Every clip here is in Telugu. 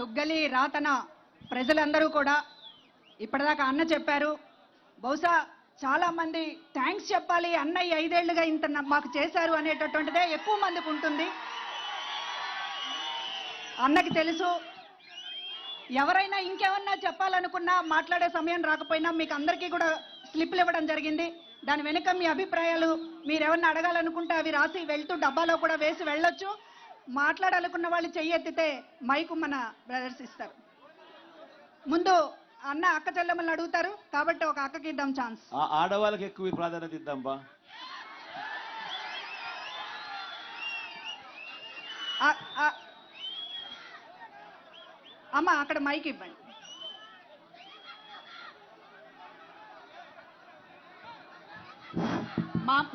తుగ్గలి రాతన ప్రజలందరూ కూడా ఇప్పటిదాకా అన్న చెప్పారు. బహుశా చాలా మంది థ్యాంక్స్ చెప్పాలి, అన్నయ్య 5 ఏళ్లుగా ఇంత మాకు చేశారు అనేటటువంటిదే ఎక్కువ మందికి ఉంటుంది. అన్నకి తెలుసు. ఎవరైనా ఇంకేమన్నా చెప్పాలనుకున్నా మాట్లాడే సమయం రాకపోయినా మీకు అందరికీ కూడా స్లిప్లు ఇవ్వడం జరిగింది. దాని వెనుక మీ అభిప్రాయాలు మీరేమన్నా అడగాలనుకుంటే అవి రాసి వెళ్తూ డబ్బాలో కూడా వేసి వెళ్ళొచ్చు. మాట్లాడాలనుకున్న వాళ్ళు చెయ్యెత్తితే మైకు మన బ్రదర్స్ ఇస్తారు. ముందు అన్న అక్క చెల్లెమ్మల్ని అడుగుతారు కాబట్టి ఒక అక్కకి ఇద్దాం ఛాన్స్. ఆడవాళ్ళకి ఎక్కువ ప్రాధాన్యత ఇద్దాం బా. అమ్మ అక్కడ మైక్ ఇవ్వండి.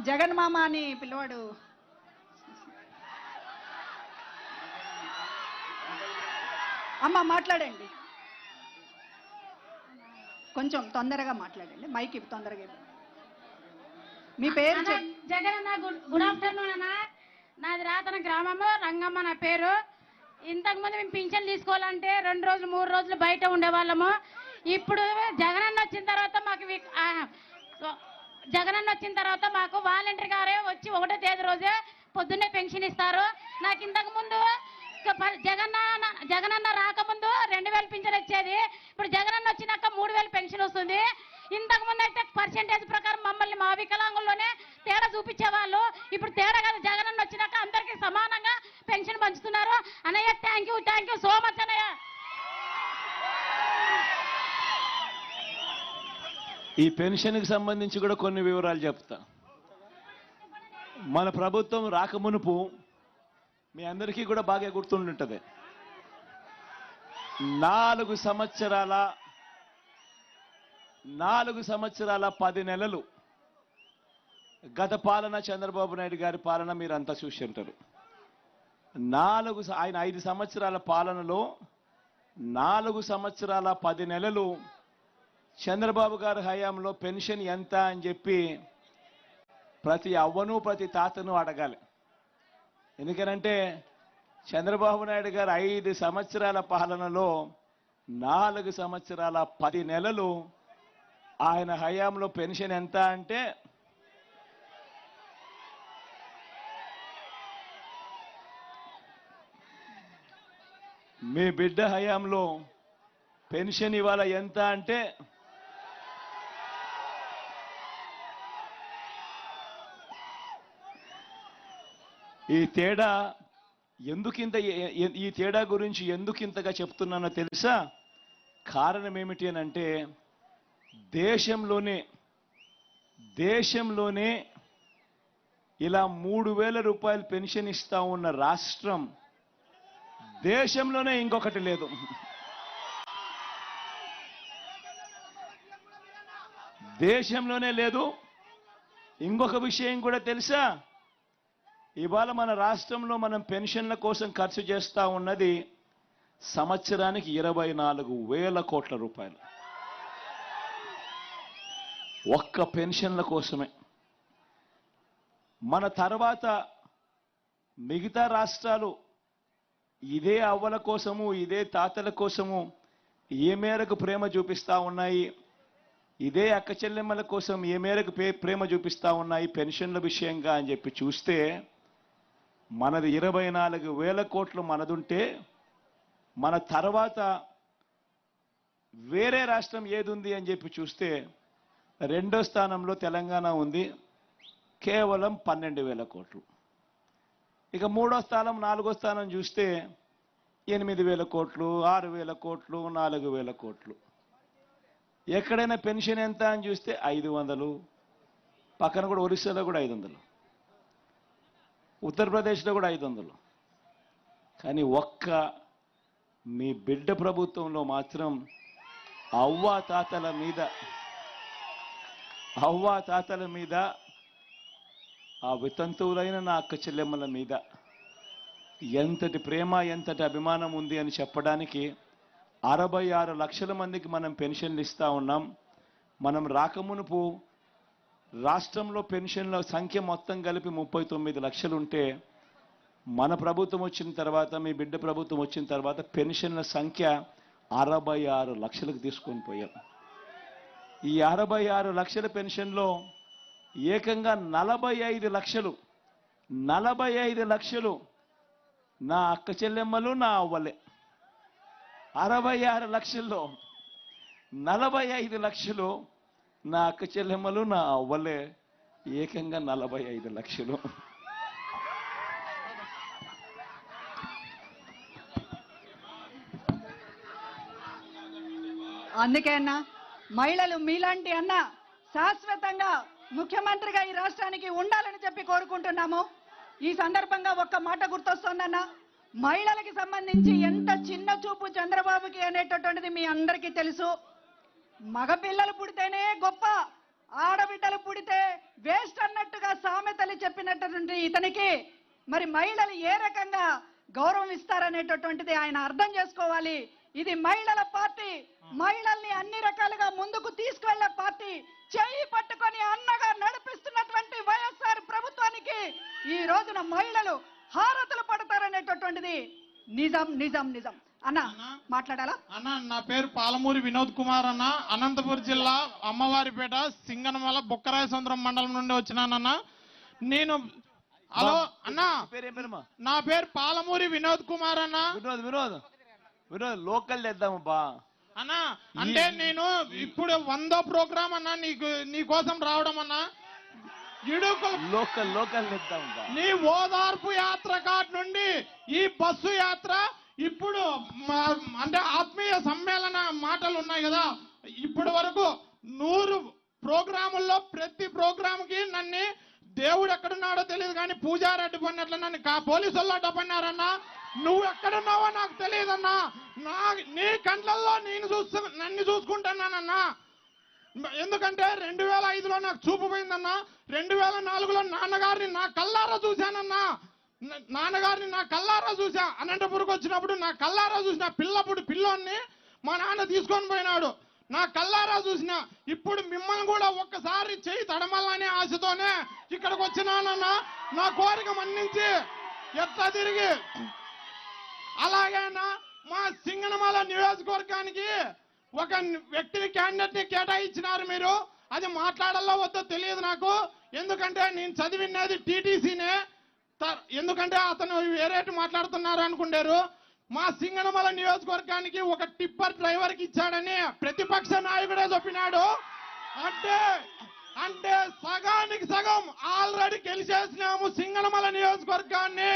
జగన్ మామ అని పిల్లవాడు అమ్మ మాట్లాడండి, కొంచెం తొందరగా మాట్లాడండి, మైక్ తొందరగా ఇవ్వండి. మీ పేరు జగన్ అన్న. గుడ్ ఆఫ్టర్నూన్ అన్న. నాది రాతన గ్రామంలో రంగమ్మ నా పేరు. ఇంతకుముందు మేము పింఛన్ తీసుకోవాలంటే 2 రోజులు 3 రోజులు బయట ఉండేవాళ్ళము. ఇప్పుడు జగనన్న వచ్చిన తర్వాత మాకు వాలంటీర్ గారే వచ్చి 1వ తేదీ రోజే పొద్దున్నే పెన్షన్ ఇస్తారు. నాకు ఇంతకు ముందు జగనన్న రాకముందు 2000 పింఛన్ వచ్చేది. ఇప్పుడు జగనన్న వచ్చినాక 3000 పెన్షన్ వస్తుంది. ఇంతకు ముందు అయితే పర్సెంటేజ్ ప్రకారం మమ్మల్ని మా వికలాంగుల్లోనే తేడా చూపించేవాళ్ళు. ఇప్పుడు తేడా కాదు, జగనన్న వచ్చినాక అందరికీ సమానంగా పెన్షన్ పంచుతున్నారు. అన్నయ్య థ్యాంక్ యూ సో మచ్ అన్నయ్య. ఈ పెన్షన్కి సంబంధించి కూడా కొన్ని వివరాలు చెప్తా. మన ప్రభుత్వం రాకమునుపు మీ అందరికీ కూడా బాగా గుర్తుంటుంది. 4 సంవత్సరాల 10 నెలలు గత పాలన, చంద్రబాబు నాయుడు గారి పాలన మీరంతా చూసి ఉంటారు. ఆయన 5 సంవత్సరాల పాలనలో 4 సంవత్సరాల 10 నెలలు చంద్రబాబు గారి హయాంలో పెన్షన్ ఎంత అని చెప్పి ప్రతి అవ్వను ప్రతి తాతను అడగాలి. ఎందుకనంటే చంద్రబాబు నాయుడు గారు 5 సంవత్సరాల పాలనలో 4 సంవత్సరాల 10 నెలలు ఆయన హయాంలో పెన్షన్ ఎంత అంటే మీ బిడ్డ హయాంలో పెన్షన్ ఇవాళ ఎంత అంటే ఈ తేడా గురించి ఎందుకు ఇంతగా చెప్తున్నానో తెలుసా? కారణం ఏమిటి అని అంటే దేశంలోనే ఇలా 3000 రూపాయలు పెన్షన్ ఇస్తా ఉన్న రాష్ట్రం దేశంలోనే ఇంకొకటి లేదు. దేశంలోనే లేదు. ఇంకొక విషయం కూడా తెలుసా? ఇవాళ మన రాష్ట్రంలో మనం పెన్షన్ల కోసం ఖర్చు చేస్తా ఉన్నది సంవత్సరానికి 24,000 కోట్ల రూపాయలు. ఒక్క పెన్షన్ల కోసమే. మన తర్వాత మిగతా రాష్ట్రాలు ఇదే అవ్వల కోసము, ఇదే తాతల కోసము ఏ మేరకు ప్రేమ చూపిస్తా ఉన్నాయి, ఇదే అక్క చెల్లెమ్మల కోసం ఏ మేరకు ప్రేమ చూపిస్తా ఉన్నాయి పెన్షన్ల విషయంగా అని చెప్పి చూస్తే మనది 24,000 కోట్లు మనదుంటే మన తర్వాత వేరే రాష్ట్రం ఏది ఉంది అని చెప్పి చూస్తే 2వ స్థానంలో తెలంగాణ ఉంది, కేవలం 12,000 కోట్లు. ఇక 3వ స్థానం 4వ స్థానం చూస్తే 8,000 కోట్లు, 6,000 కోట్లు, 4,000 కోట్లు. ఎక్కడైనా పెన్షన్ ఎంత అని చూస్తే 500, పక్కన కూడా ఒరిస్సాలో కూడా 500, ఉత్తరప్రదేశ్లో కూడా 500. కానీ ఒక్క మీ బిడ్డ ప్రభుత్వంలో మాత్రం అవ్వా తాతల మీద ఆ వితంతువులైన నా అక్క చెల్లెమ్మల మీద ఎంతటి ప్రేమ, ఎంతటి అభిమానం ఉంది అని చెప్పడానికి 66 లక్షల మందికి మనం పెన్షన్లు ఇస్తా ఉన్నాం. మనం రాకమునుపు రాష్ట్రంలో పెన్షన్ల సంఖ్య మొత్తం కలిపి 39 లక్షలు ఉంటే మన ప్రభుత్వం వచ్చిన తర్వాత, మీ బిడ్డ ప్రభుత్వం వచ్చిన తర్వాత పెన్షన్ల సంఖ్య 66 లక్షలకు తీసుకొని పోయాం. ఈ 66 లక్షల పెన్షన్లో ఏకంగా 45 లక్షలు నా అక్క చెల్లెమ్మలు, నా అవ్వలే. 66 లక్షల్లో 45 లక్షలు నా అక్క చెల్లెమ్మలు, నా అవ్వలే. ఏకంగా 45 లక్షలు. అందుకే అన్న, మహిళలు మీలాంటి అన్న శాశ్వతంగా ముఖ్యమంత్రిగా ఈ రాష్ట్రానికి ఉండాలని చెప్పి కోరుకుంటున్నాము. ఈ సందర్భంగా ఒక్క మాట గుర్తొస్తోందన్న, మహిళలకి సంబంధించి ఎంత చిన్న చూపు చంద్రబాబుకి అనేటటువంటిది మీ అందరికీ తెలుసు. మగపిల్లలు పుడితేనే గొప్ప, ఆడబిడ్డలు పుడితే వేస్ట్ అన్నట్టుగా సామెతలు చెప్పినటువంటి ఇతనికి మరి మహిళలు ఏ రకంగా గౌరవం ఇస్తారనేటటువంటిది ఆయన అర్థం చేసుకోవాలి. ఇది మహిళల పార్టీ, మహిళల్ని అన్ని రకాలుగా ముందుకు తీసుకెళ్లే పార్టీ. చేయి పట్టుకొని అన్నగా నడిపిస్తున్నటువంటి వైఎస్ఆర్ ప్రభుత్వానికి ఈ రోజున మహిళలు హారతులు పడతారనేటటువంటిది నిజం నిజం నిజం. అన్న మాట్లాడాలా? అన్న, నా పేరు పాలమూరి వినోద్ కుమార్ అన్న. అనంతపురం జిల్లా అమ్మవారిపేట సింగనమల బొక్కరాయ సముద్రం మండలం నుండి వచ్చినానన్న. నేను హలో అన్న, నా పేరు పాలమూరి వినోద్ కుమార్ అన్న. వినోద్ లోకల్ చేద్దామబ్బా అన్న. అంటే నేను ఇప్పుడు 100వ ప్రోగ్రామ్ అన్న నీ కోసం రావడం అన్న. లోకల్ చేద్దామబ్బా. నీ ఓదార్పు యాత్ర కాటి నుండి ఈ బస్సు యాత్ర ఇప్పుడు అంటే ఆత్మీయ సమ్మేళన మాటలు ఉన్నాయి కదా, ఇప్పటి వరకు 100 ప్రోగ్రాముల్లో ప్రతి ప్రోగ్రాముకి నన్ను దేవుడు ఎక్కడున్నాడో తెలియదు కానీ పూజారి అడ్డుపడినట్లు నన్ను పోలీసు వాళ్ళు అడ్డుపడినారన్నా. నువ్వు ఎక్కడున్నావో నాకు తెలియదన్నా. నీ కంట్లల్లో నన్ను చూసుకుంటున్నానన్నా. ఎందుకంటే 2005లో నాకు చూపు పోయిందన్నా. 2004లో నాన్నగారిని నా కల్లారా చూశానన్నా. నాన్నగారిని నా కల్లారా చూసా. అనంతపురంకి వచ్చినప్పుడు నా కల్లారా చూసిన పిల్లోన్ని మా నాన్న తీసుకొని పోయినాడు. నా కల్లారా చూసిన. ఇప్పుడు మిమ్మల్ని కూడా ఒక్కసారి చేయి తడమల్లనే ఆశతోనే ఇక్కడికి వచ్చినానన్నా. నా కోరిక మన్నించి ఎట్లా తిరిగి అలాగైనా మా సింగనమల నియోజకవర్గానికి ఒక వ్యక్తిని క్యాండిడేట్ ని కేటాయించినారు మీరు. అది మాట్లాడాలో వద్దో తెలియదు నాకు. ఎందుకంటే నేను చదివినది టీటీసీనే. ఎందుకంటే అతను వేరేటి మాట్లాడుతున్నారు అనుకుంటారు. మా సింగనమల నియోజకవర్గానికి ఒక టిప్పర్ డ్రైవర్ కి ఇచ్చాడని ప్రతిపక్ష నాయకుడే చెప్పినాడు. అంటే సగానికి సగం ఆల్రెడీ గెలిచేసినాము సింగనమల నియోజకవర్గాన్ని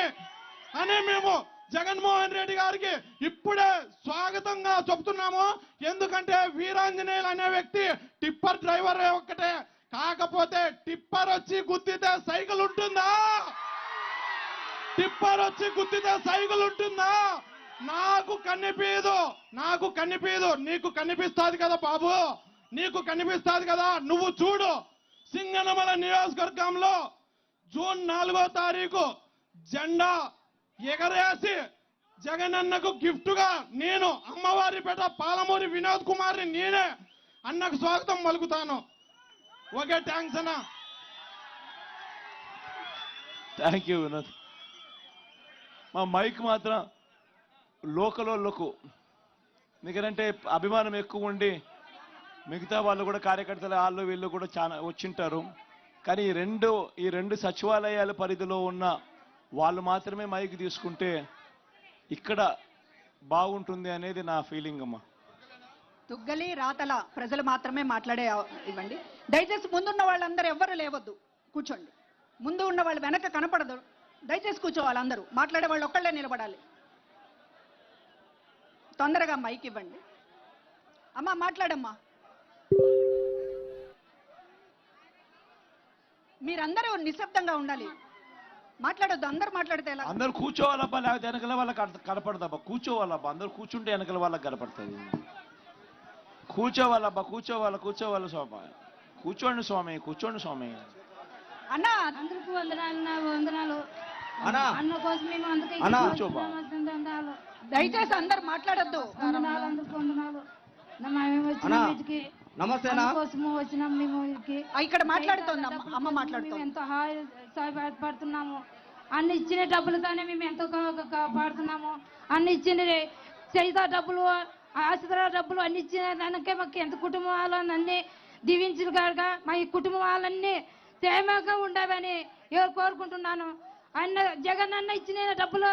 అని మేము జగన్మోహన్ రెడ్డి గారికి ఇప్పుడే స్వాగతంగా చెప్తున్నాము. ఎందుకంటే వీరాంజనేయులు అనే వ్యక్తి టిప్పర్ డ్రైవర్ ఒక్కటే. కాకపోతే టిప్పర్ వచ్చి గుద్దితే సైకిల్ ఉంటుందా? టిప్పర్ వచ్చి గుద్దితే సైకిల్ ఉంటుందా? నాకు కనిపించదు. నీకు కనిపిస్తుంది కదా బాబు, నీకు కనిపిస్తుంది కదా. నువ్వు చూడు, సింగనమల నియోజకవర్గంలో జూన్ 4వ తారీఖు జెండా ఎగరేసి జగనన్నకు గిఫ్ట్ గా నేను అమ్మవారిపేట పాలమూరి వినోద్ కుమార్ని నేనే అన్నకు స్వాగతం పలుకుతాను. ఓకే, థ్యాంక్స్ అన్న. Thank you Vinod. మా మైక్ మాత్రం లోకలోళ్ళకు ఎందుకంటే అభిమానం ఎక్కువ ఉండి మిగతా వాళ్ళు కూడా కార్యకర్తలు వాళ్ళు వీళ్ళు కూడా చాలా వచ్చింటారు. కానీ ఈ రెండు సచివాలయాల పరిధిలో ఉన్న వాళ్ళు మాత్రమే మైక్ తీసుకుంటే ఇక్కడ బాగుంటుంది అనేది నా ఫీలింగ్ అమ్మా. తుగ్గలి రాతల ప్రజలు మాత్రమే మాట్లాడే ఇవ్వండి. దయచేసి ముందున్న వాళ్ళందరూ ఎవ్వరు లేవద్దు, కూర్చోండి. ముందు ఉన్న వాళ్ళు వెనక కనపడదు. దయచేసి కూర్చోవాలి. అందరూ మాట్లాడే వాళ్ళు ఒక్కళ్ళే నిలబడాలి. తొందరగా మైక్ ఇవ్వండి. అమ్మా మాట్లాడమ్మా. మీరందరూ నిశ్శబ్దంగా ఉండాలి, మాట్లాడొద్దు. అందరూ మాట్లాడితే ఎలా? అందరూ కూర్చోవాలబ్బా, లేకపోతే వెనకల వాళ్ళకి కనపడదబ్బా. కూర్చోవాలబ్బా, అందరూ కూర్చుంటే వెనకల వాళ్ళకి కనపడుతుంది. కూర్చోవాలబ్బా, కూర్చోవాలి స్వామి. కూర్చోండి స్వామి. అన్న అందరికి వందనాలు అన్న కోసం మేము అందుకే దయచేసి అందరు మాట్లాడొద్దు. వచ్చినాం మేము ఇక్కడ మాట్లాడుతోంది అమ్మ మాట్లాడుతూ. ఎంతో సహాయపడుతున్నాము. అన్ని ఇచ్చిన డబ్బులతోనే మేము ఎంతో కాపాడుతున్నాము. అన్ని ఇచ్చిన చేయితా డబ్బులు, ఆశ్రయ డబ్బులు అన్ని ఇచ్చిన దానికే మాకు ఎంత కుటుంబాలను అన్ని దీవించిన కాక మా ఈ కుటుంబాలన్నీ క్షేమంగా ఉండవని కోరుకుంటున్నాను. జగన్ అన్న ఇచ్చిన డబ్బులు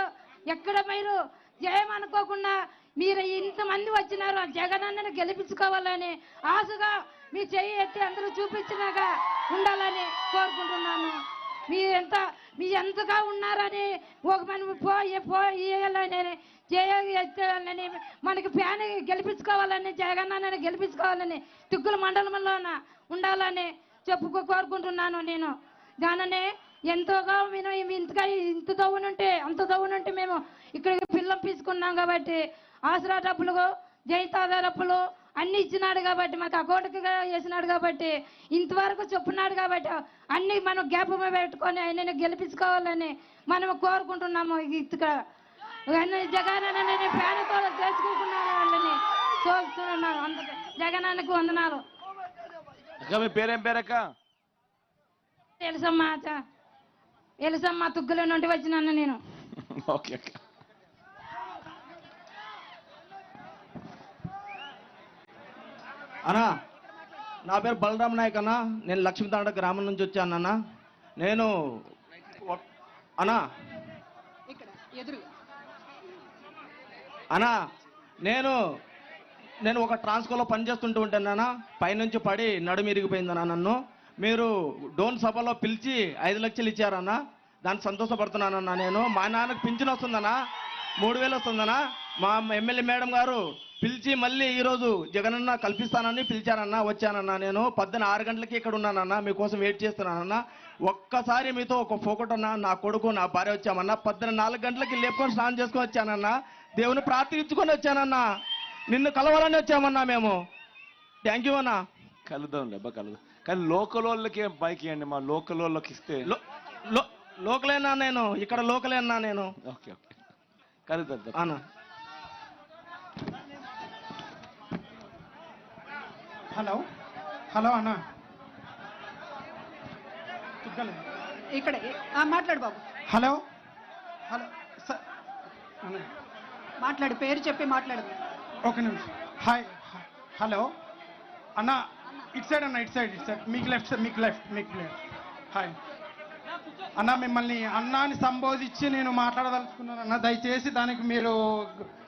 ఎక్కడ మీరు జయమనుకోకుండా మీరు ఇంతమంది వచ్చినారు, జగన్ అన్నని గెలిపించుకోవాలని ఆశగా మీ చెయ్యి ఎత్తి అందరూ చూపించినాక ఉండాలని కోరుకుంటున్నాను. మీ ఎంతగా ఉన్నారని ఒక మనం పోయాలని చేయాలని మనకి ఫ్యాన్ గెలిపించుకోవాలని జగన్ అన్నని గెలిపించుకోవాలని తిగ్గుల మండలంలోన ఉండాలని కోరుకుంటున్నాను. నేను దాననే ఎంతోగా మేము ఇంత దవ్వునుంటే మేము ఇక్కడికి పిల్లం తీసుకున్నాం కాబట్టి ఆసరా డబ్బులు, జైతాదా డబ్బులు అన్ని ఇచ్చినాడు కాబట్టి మాకు అకౌంట్కి వేసినాడు కాబట్టి ఇంతవరకు చెప్పున్నాడు కాబట్టి అన్ని మనం గ్యాప్ పెట్టుకొని ఆయనని గెలిపించుకోవాలని మనం కోరుకుంటున్నాము. ఇక్కడ జగన్ అన్నని ఫ్యాన్ కూడా చేసుకోకున్నాను వాళ్ళని చూస్తున్నాను. అందుకే జగన్ అన్నకు వందనాలు. మీ పేరేం పేరక్క? తెలుసమ్మా తుగ్గుల నుండి వచ్చినాను నేను. ఓకే అక్క. అన్నా నా పేరు బలరామ్ నాయక్ అన్న. నేను లక్ష్మీతాండ గ్రామం నుంచి వచ్చాను అన్న. నేను అన్నా అన్నా నేను ఒక ట్రాన్స్కోలో పనిచేస్తుంటూ ఉంటానన్నా. పైనుంచి పడి నడుము ఇరిగిపోయిందన్నా. నన్ను మీరు డోన్ సభలో పిలిచి 5 లక్షలు ఇచ్చారన్నా. దానికి సంతోషపడుతున్నానన్నా. నేను మా నాన్నకు పింఛన్ వస్తుందన్నా, 3000 వస్తుందన్నా. మా ఎమ్మెల్యే మేడం గారు పిలిచి మళ్ళీ ఈరోజు జగనన్న కల్పిస్తానని పిలిచానన్నా. వచ్చానన్నా. నేను పొద్దున 6 గంటలకి ఇక్కడ ఉన్నానన్నా. మీకోసం వెయిట్ చేస్తున్నానన్నా. ఒక్కసారి మీతో ఒక ఫోకటన్నా, నా కొడుకు నా భార్య వచ్చామన్నా. పొద్దున 4 గంటలకి లేపుకొని స్నానం చేసుకొని వచ్చానన్నా. దేవుని ప్రార్థించుకొని వచ్చానన్నా. నిన్ను కలవాలని వచ్చామన్నా మేము. థ్యాంక్ యూ అన్నా. కలుద్దాం లేబ్బా, కలుద్దాం. కానీ లోకల్ వాళ్ళకి బైక్ ఇవ్వండి, మా లోకల్ వాళ్ళకి ఇస్తే. లోకలేనా నేను? ఇక్కడ లోకలేనా నేను? ఓకే ఓకే, కలుద్దాం అన్నా. హలో అన్న, ఇక్కడ మాట్లాడు బాబు. హలో మాట్లాడు, పేరు చెప్పి మాట్లాడు. ఒక నిమిషం. హాయ్ హలో అన్న, ఇటు సైడ్ అన్న, ఇటు సైడ్ మీకు లెఫ్ట్. హాయ్ అన్న, మిమ్మల్ని అన్నాని సంబోధించి నేను మాట్లాడదలుచుకున్నాను అన్న. దయచేసి దానికి మీరు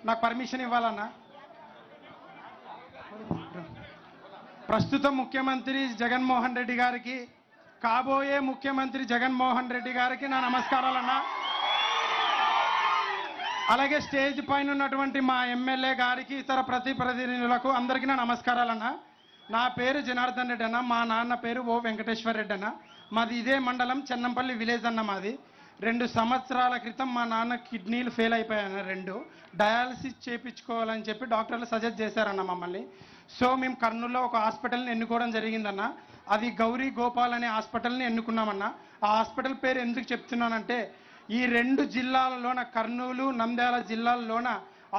నాకు పర్మిషన్ ఇవ్వాలన్నా. ప్రస్తుత ముఖ్యమంత్రి జగన్మోహన్ రెడ్డి గారికి, కాబోయే ముఖ్యమంత్రి జగన్మోహన్ రెడ్డి గారికి నా నమస్కారాలన్నా. అలాగే స్టేజ్ పైన ఉన్నటువంటి మా ఎమ్మెల్యే గారికి, ఇతర ప్రతినిధులకు అందరికీ నా నమస్కారాలన్నా. నా పేరు జనార్దన్ రెడ్డి అన్న. మా నాన్న పేరు ఓ వెంకటేశ్వర రెడ్డి అన్న. మాది ఇదే మండలం, చెన్నంపల్లి విలేజ్ అన్న మాది. 2 సంవత్సరాల క్రితం మా నాన్న కిడ్నీలు ఫెయిల్ అయిపోయాయన్న. 2 డయాలసిస్ చేయించుకోవాలని చెప్పి డాక్టర్లు సజెస్ట్ చేశారన్న మమ్మల్ని. సో మేము కర్నూలులో ఒక హాస్పిటల్ని ఎన్నుకోవడం జరిగిందన్న. అది గౌరీ గోపాల్ అనే హాస్పిటల్ని ఎన్నుకున్నామన్న. ఆ హాస్పిటల్ పేరు ఎందుకు చెప్తున్నానంటే, ఈ 2 జిల్లాలలోన, కర్నూలు నంద్యాల జిల్లాల్లోన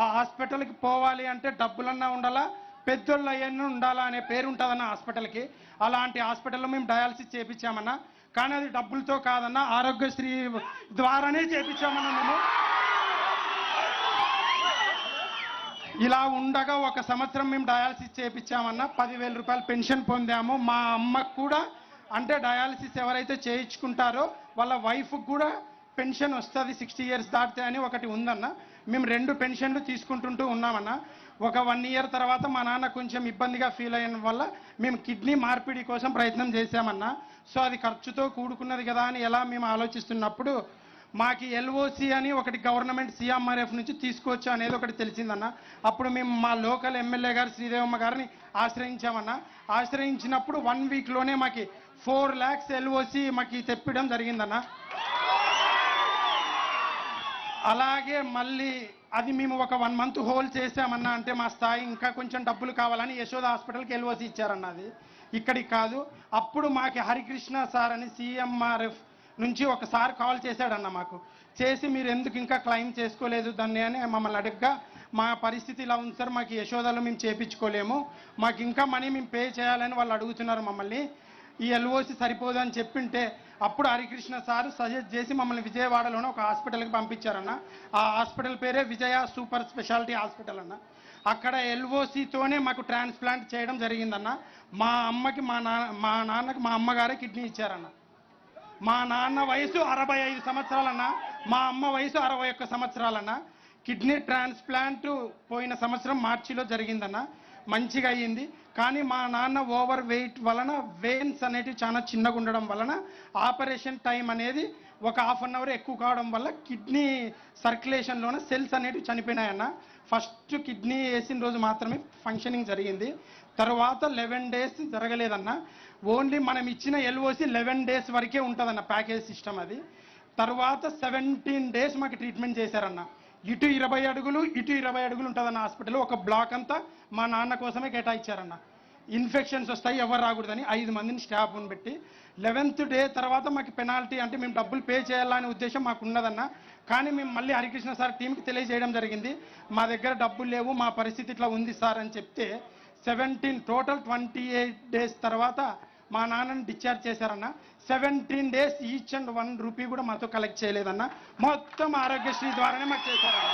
ఆ హాస్పిటల్కి పోవాలి అంటే డబ్బులన్నా ఉండాలా, పెద్దోళ్ళు అయ్యన్నీ ఉండాలా అనే పేరు ఉంటుందన్న హాస్పిటల్కి. అలాంటి హాస్పిటల్లో మేము డయాలసిస్ చేయించామన్నా. కానీ అది డబ్బులతో కాదన్నా, ఆరోగ్యశ్రీ ద్వారానే చేయించామన్నా మేము. ఇలా ఉండగా 1 సంవత్సరం మేము డయాలసిస్ చేయించామన్నా. 10,000 రూపాయలు పెన్షన్ పొందాము. మా అమ్మకు కూడా, అంటే డయాలసిస్ ఎవరైతే చేయించుకుంటారో వాళ్ళ వైఫ్కి కూడా పెన్షన్ వస్తుంది 60 ఇయర్స్ దాటితే అని ఒకటి ఉందన్న. మేము 2 పెన్షన్లు తీసుకుంటుంటూ ఉన్నామన్నా. ఒక 1 ఇయర్ తర్వాత మా నాన్న కొంచెం ఇబ్బందిగా ఫీల్ అయిన వల్ల మేము కిడ్నీ మార్పిడి కోసం ప్రయత్నం చేశామన్నా. సో అది ఖర్చుతో కూడుకున్నది కదా అని ఎలా మేము ఆలోచిస్తున్నప్పుడు మాకు ఎల్ఓసి అని ఒకటి గవర్నమెంట్ సిఎంఆర్ఎఫ్ నుంచి తీసుకోవచ్చు అనేది ఒకటి తెలిసిందన్న. అప్పుడు మేము మా లోకల్ ఎమ్మెల్యే గారు శ్రీదేవమ్మ గారిని ఆశ్రయించామన్నా. ఆశ్రయించినప్పుడు 1 వీక్లోనే మాకు 4 lakhs ఎల్ఓసి మాకు తెప్పడం జరిగిందన్న. అలాగే మళ్ళీ అది మేము ఒక 1 month హోల్డ్ చేసామన్నా. అంటే మా స్థాయి ఇంకా కొంచెం డబ్బులు కావాలని యశోద హాస్పిటల్కి ఎల్ఓసి ఇచ్చారన్నది. ఇక్కడికి కాదు. అప్పుడు మాకు హరికృష్ణ సార్ అని సిఎంఆర్ఎఫ్ నుంచి ఒకసారి కాల్ చేశాడన్న. మాకు చేసి మీరు ఎందుకు ఇంకా క్లెయిమ్ చేసుకోలేదు దాన్ని అని మమ్మల్ని అడగగా, మా పరిస్థితి ఇలా ఉంది సార్, మాకు యశోదలో మేము చేయించుకోలేము, మాకు ఇంకా మనీ మేము పే చేయాలని వాళ్ళు అడుగుతున్నారు మమ్మల్ని, ఈ ఎల్ఓసి సరిపోదు అని చెప్పింటే అప్పుడు హరికృష్ణ సార్ సజెస్ట్ చేసి మమ్మల్ని విజయవాడలోనే ఒక హాస్పిటల్కి పంపించారన్న. ఆ హాస్పిటల్ పేరే విజయ సూపర్ స్పెషాలిటీ హాస్పిటల్ అన్న. అక్కడ ఎల్ఓసితోనే మాకు ట్రాన్స్ప్లాంట్ చేయడం జరిగిందన్న. మా అమ్మకి మా నాన్నకి మా అమ్మగారే కిడ్నీ ఇచ్చారన్న. మా నాన్న వయసు 65 సంవత్సరాలన్న, మా అమ్మ వయసు 61 సంవత్సరాలన్న. కిడ్నీ ట్రాన్స్ప్లాంట్ పోయిన సంవత్సరం మార్చిలో జరిగిందన్న. మంచిగా అయ్యింది. కానీ మా నాన్న ఓవర్ వెయిట్ వలన వెయిన్స్ అనేటివి చాలా చిన్నగా ఉండడం వలన ఆపరేషన్ టైం అనేది ఒక హాఫ్ అన్ అవర్ ఎక్కువ కావడం వల్ల కిడ్నీ సర్క్యులేషన్లోనే సెల్స్ అనేటివి చనిపోయినాయన్న. ఫస్ట్ కిడ్నీ వేసిన రోజు మాత్రమే ఫంక్షనింగ్ జరిగింది. తర్వాత 11 days జరగలేదన్న. ఓన్లీ మనం ఇచ్చిన ఎల్ఓసి 11 days వరకే ఉంటుందన్న ప్యాకేజ్ సిస్టమ్ అది. తర్వాత 17 days మాకు ట్రీట్మెంట్ చేశారన్న. ఇటు 20 అడుగులు ఇటు 20 అడుగులు ఉంటుందన్న హాస్పిటల్. ఒక బ్లాక్ అంతా మా నాన్న కోసమే కేటాయించారన్న. ఇన్ఫెక్షన్స్ వస్తాయి ఎవరు రాకూడదని 5 మందిని స్టాఫ్ని పెట్టి 11th day తర్వాత మాకు పెనాల్టీ అంటే మేము డబ్బులు పే చేయాలనే ఉద్దేశం మాకు ఉన్నదన్న. కానీ మేము మళ్ళీ హరికృష్ణ సార్ టీంకి తెలియజేయడం జరిగింది, మా దగ్గర డబ్బులు లేవు, మా పరిస్థితి ఇట్లా ఉంది సార్ అని చెప్తే టోటల్ 28 days తర్వాత మా నాన్నని డిశ్చార్జ్ చేశారన్న. 17 days ఈచ్ అండ్ 1 రూపీ కూడా మాతో కలెక్ట్ చేయలేదన్న. మొత్తం ఆరోగ్యశ్రీ ద్వారానే మాకు చేశారన్న.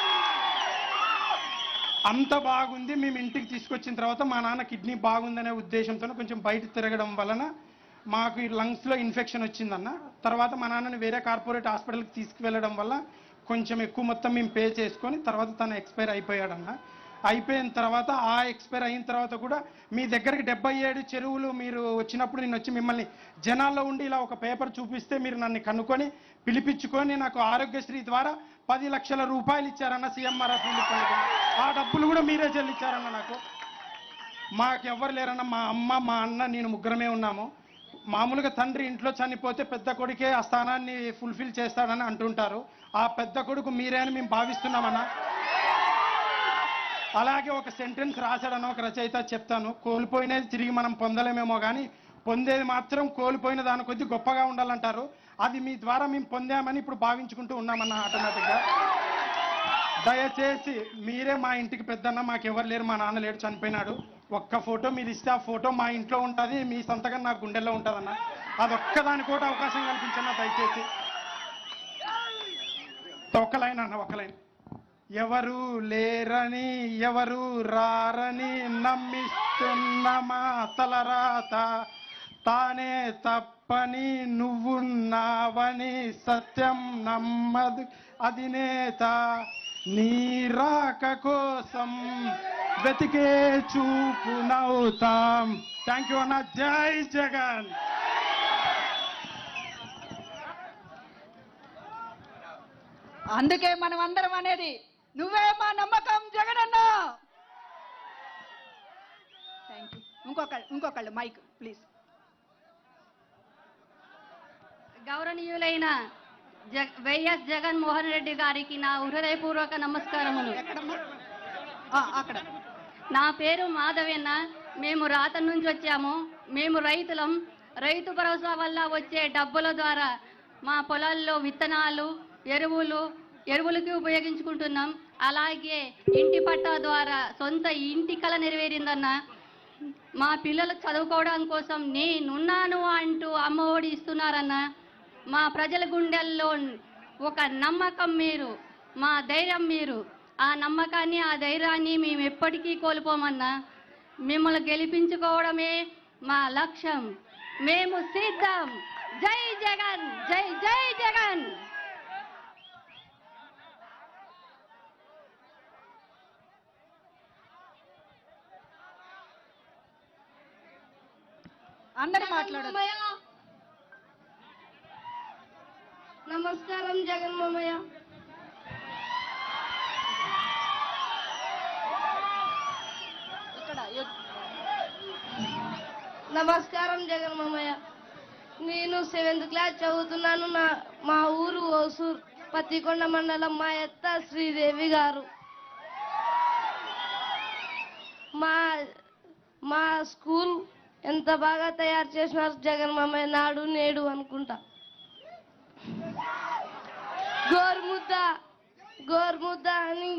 అంత బాగుంది. మేము ఇంటికి తీసుకొచ్చిన తర్వాత మా నాన్న కిడ్నీ బాగుందనే ఉద్దేశంతో కొంచెం బయట తిరగడం వలన మాకు ఈ లంగ్స్లో ఇన్ఫెక్షన్ వచ్చిందన్న. తర్వాత మా నాన్నని వేరే కార్పొరేట్ హాస్పిటల్కి తీసుకువెళ్ళడం వల్ల కొంచెం ఎక్కువ మొత్తం మేము పే చేసుకొని తర్వాత తను ఎక్స్పైర్ అయిపోయాడన్న. అయిపోయిన తర్వాత ఆ ఎక్స్పైర్ అయిన తర్వాత కూడా మీ దగ్గరికి 77 చెరువులు మీరు వచ్చినప్పుడు నేను వచ్చి మిమ్మల్ని జనాల్లో ఉండి ఇలా ఒక పేపర్ చూపిస్తే మీరు నన్ను కనుక్కొని పిలిపించుకొని నాకు ఆరోగ్యశ్రీ ద్వారా 10 లక్షల రూపాయలు ఇచ్చారన్న. సీఎంఆర్ఎఫ్ ఆ డబ్బులు కూడా మీరే చెల్లించారన్న. నాకు మాకెవ్వరు లేరన్న. మా అమ్మ మా అన్న నేను ముగ్గురమే ఉన్నాము. మామూలుగా తండ్రి ఇంట్లో చనిపోతే పెద్ద కొడుకే ఆ స్థానాన్ని ఫుల్ఫిల్ చేస్తాడని అంటుంటారు. ఆ పెద్ద కొడుకు మీరే అని మేము భావిస్తున్నామన్నా. అలాగే ఒక సెంటెన్స్ రాశాడన్న ఒక రచయిత, చెప్తాను. కోల్పోయినది తిరిగి మనం పొందలేమేమో కానీ పొందేది మాత్రం కోల్పోయిన దాని కొద్దీ గొప్పగా ఉండాలంటారు. అది మీ ద్వారా మేము పొందామని ఇప్పుడు భావించుకుంటూ ఉన్నామన్న. ఆటోమేటిక్గా దయచేసి మీరే మా ఇంటికి పెద్దన్న, మాకెవరు లేరు, మా నాన్న లేడు, చనిపోయినాడు. ఒక్క ఫోటో మీరు ఇస్తే ఆ ఫోటో మా ఇంట్లో ఉంటుంది, మీ సంతకం నా గుండెల్లో ఉంటుందన్న. అదొక్కదానికి కూడా అవకాశం కల్పించన్న దయచేసి. ఒక లైన్ అన్న, ఒక లైన్. ఎవరు లేరని ఎవరు రారని నమ్మిస్తున్న మా తలరాత తానే తప్పని నువ్వున్నావని సత్యం నమ్మదు అధినేత. నీ రాక కోసం వెతికే చూపు నవ్వుతాం. థ్యాంక్ యూ అన్న. జై జగన్. అందుకే మనం అందరం అనేది నువ్వే మా నమ్మకం జగనన్న. Thank you. ఇంకొకళ్ళు మైక్ ప్లీజ్. గౌరవనీయులైన వైఎస్ జగన్మోహన్ రెడ్డి గారికి నా హృదయపూర్వక నమస్కారములు. అక్కడ. నా పేరు మాధవన్న. మేము రాత నుంచి వచ్చాము. మేము రైతులం. రైతు భరోసా వల్ల వచ్చే డబ్బుల ద్వారా మా పొలాల్లో విత్తనాలు, ఎరువులకి ఉపయోగించుకుంటున్నాం. అలాగే ఇంటి పట్టా ద్వారా సొంత ఇంటి కల నెరవేరిందన్న. మా పిల్లలు చదువుకోవడం కోసం నేనున్నాను అంటూ అమ్మఒడి ఇస్తున్నారన్న. మా ప్రజల గుండెల్లో ఒక నమ్మకం మీరు, మా ధైర్యం మీరు. ఆ నమ్మకాన్ని ఆ ధైర్యాన్ని మేము ఎప్పటికీ కోల్పోమన్నా. మిమ్మల్ని గెలిపించుకోవడమే మా లక్ష్యం. మేము సిద్ధం. జై జగన్, జై జై జగన్. అందరూ మాట్లాడారు. నమస్కారం జగన్ మామయ్య. నమస్కారం జగన్ మామయ్య. నేను 7th class చదువుతున్నాను. మా ఊరు ఓసూర్, పత్తికొండ మండలం. మా అత్త శ్రీదేవి గారు. మా స్కూల్ ఎంత బాగా తయారు చేసినారు జగన్ మామయ్య. నాడు నేడు అనుకుంటా. గోరుముద్ద అని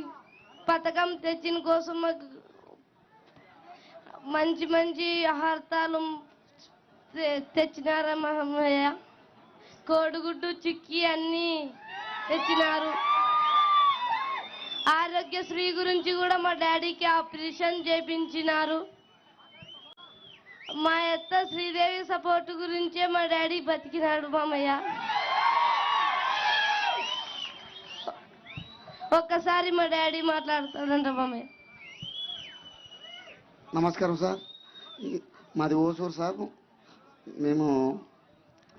పథకం తెచ్చిన కోసం మాకు మంచి మంచి ఆహారాలు తెచ్చినారా మామయ్య. కోడిగుడ్డు చిక్కి అన్ని తెచ్చినారు. ఆరోగ్యశ్రీ గురించి కూడా మా డాడీకి ఆపరేషన్ చేపించినారు. మా అత్త శ్రీదేవి సపోర్ట్ గురించే మా డాడీ బతికినాడు మామయ్య. ఒక్కసారి మా డాడీ మాట్లాడతాడంట మామయ్య. నమస్కారం సార్, మాది ఓసూరు సార్. మేము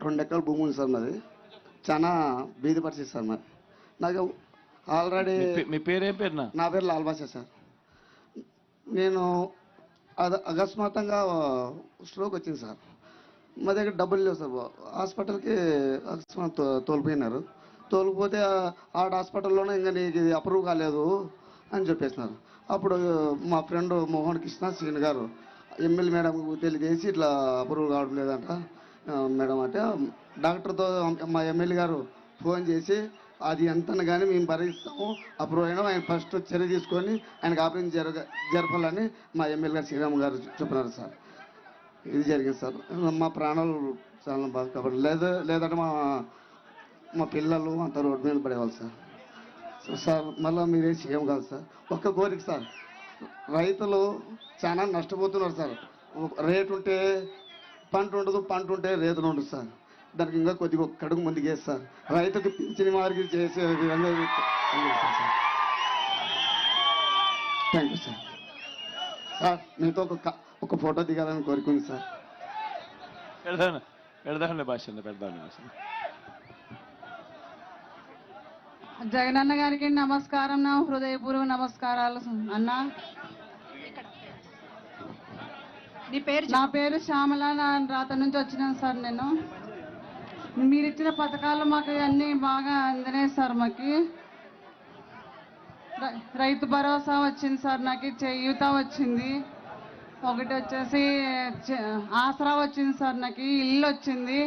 2 ఎకరాల భూమి ఉంది సార్. మాది చాలా బీది పరిస్థితి సార్. మరి నాకు ఆల్రెడీ మీ పేరేం పేరు? నా పేరు లాల్బాషా సార్. నేను అకస్మాత్తుగా స్ట్రోక్ వచ్చింది సార్. మా దగ్గర డబ్బులు లేవు సార్. హాస్పిటల్కి అకస్మాత్ తోలిపోయినారు. తోలిపోతే ఆ హాస్పిటల్లోనే ఇంకా నీకు ఇది అప్రూవ్ కాలేదు అని చెప్పేసినారు. అప్పుడు మా ఫ్రెండ్ మోహన్ కృష్ణ శ్రీని గారు ఎమ్మెల్యే మేడం తెలియజేసి ఇట్లా అప్రూవ్ కావడం లేదంట మేడం అంటే, డాక్టర్తో మా ఎమ్మెల్యే గారు ఫోన్ చేసి అది ఎంతని కానీ మేము భరిస్తాము, అప్రూవ్ అయినా ఆయన ఫస్ట్ చర్య తీసుకొని ఆయనకు ఆపరేషన్ జరపాలని మా ఎమ్మెల్యే గారు శ్రీరామ్ గారు చెప్పినారు సార్. ఇది జరిగింది సార్. మా ప్రాణాలు చాలా బాగా కాబట్టి లేదంటే మా పిల్లలు అంత రోడ్డు మీద పడేవాళ్ళు సార్. సార్ మళ్ళీ మీరే సీఎం కాదు సార్. ఒక్క కోరిక సార్, రైతులు చాలా నష్టపోతున్నారు సార్. రేటు ఉంటే పంట ఉండదు, పంట ఉంటే రేతులు ఉండదు సార్. దానికి ఇంకా కొద్దిగా ఒక కడుగు ముందుకు వేసి సార్ రైతుకి పింఛని మార్గం చేసే విధంగా sir. Thank you sir. Sir మీతో ఒక ఫోటో దిగాలని కోరుకుంది సార్. పెడదాంలే భాష, పెడదాంలే భాష. జగనన్న గారికి నమస్కారం, నా హృదయపూర్వక నమస్కారాలు అన్న. నా పేరు శ్యామల, నా రాత నుంచి వచ్చినాను సార్. నేను మీరు ఇచ్చిన పథకాలు మాకు అన్నీ బాగా అందినాయి సార్. మాకు రైతు భరోసా వచ్చింది సార్, నాకు చేయూత వచ్చింది, ఒకటి వచ్చేసి ఆసరా వచ్చింది సార్, నాకు ఇల్లు వచ్చింది,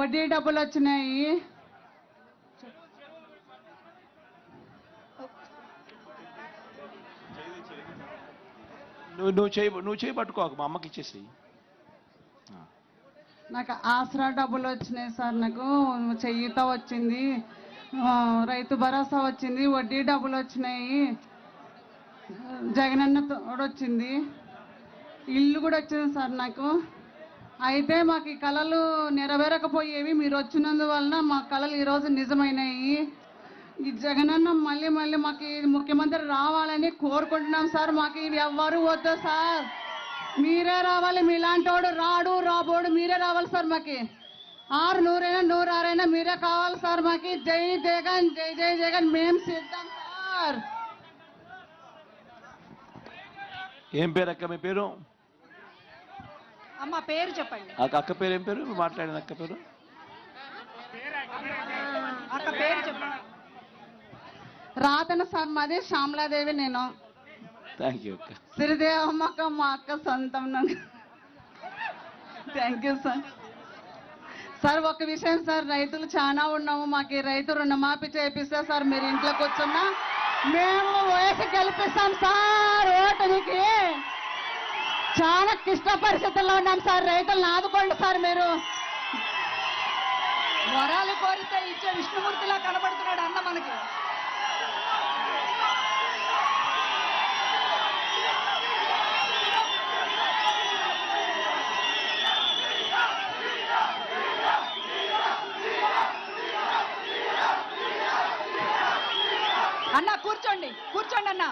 వడ్డీ డబ్బులు వచ్చినాయి. నువ్వు చేయి పట్టుకోక, మా అమ్మకి ఇచ్చేసేయి. నాకు ఆసరా డబ్బులు వచ్చినాయి సార్, నాకు చేయూత వచ్చింది, రైతు భరోసా వచ్చింది, వడ్డీ డబ్బులు వచ్చినాయి, జగనన్న తోడు వచ్చింది, ఇల్లు కూడా వచ్చింది సార్ నాకు. అయితే మాకు ఈ కళలు నెరవేరకపోయేవి, మీరు వచ్చినందువలన మా కళలు ఈరోజు నిజమైనాయి. ఈ జగనన్న మళ్ళీ మళ్ళీ మాకు ముఖ్యమంత్రి రావాలని కోరుకుంటున్నాం సార్. మాకు ఇవి ఎవ్వరు వద్దు సార్, మీరే రావాలి. మీలాంటి వాడు రాబోడు మీరే రావాలి సార్. మాకు 600 106 మీరే కావాలి సార్. మాకు జై జగన్, జై జై జగన్, మేము సిద్ధం సార్. ఏం పేరు అక్క? మీ పేరు? అమ్మ పేరు చెప్పండి. అక్క పేరు ఏం పేరు? నువ్వు మాట్లాడిన అక్క పేరు? అక్క పేరు చెప్పండి. రాతన సార్, మాది శ్యామలాదేవి. నేను థ్యాంక్ యూ అక్క. సిరిదేవమ్మక్క మా అక్క సొంతం. Thank you sir. సార్ ఒక విషయం సార్, రైతులు చాలా ఉన్నాము, మాకు ఈ రైతు రుణమాఫీ చేపిస్తే సార్ మీరు ఇంట్లో కూర్చున్నా మేము ఓటు గెలిపిస్తాం సార్. ఓటునికి చాలా క్లిష్ట పరిస్థితుల్లో ఉన్నాం సార్, రైతులను ఆదుకోండి సార్. మీరు వరాలు కోరితే ఇచ్చే విష్ణుమూర్తిలా కనబడుతున్నాడు అన్న మనకి. అన్న కూర్చోండి, కూర్చోండి అన్న,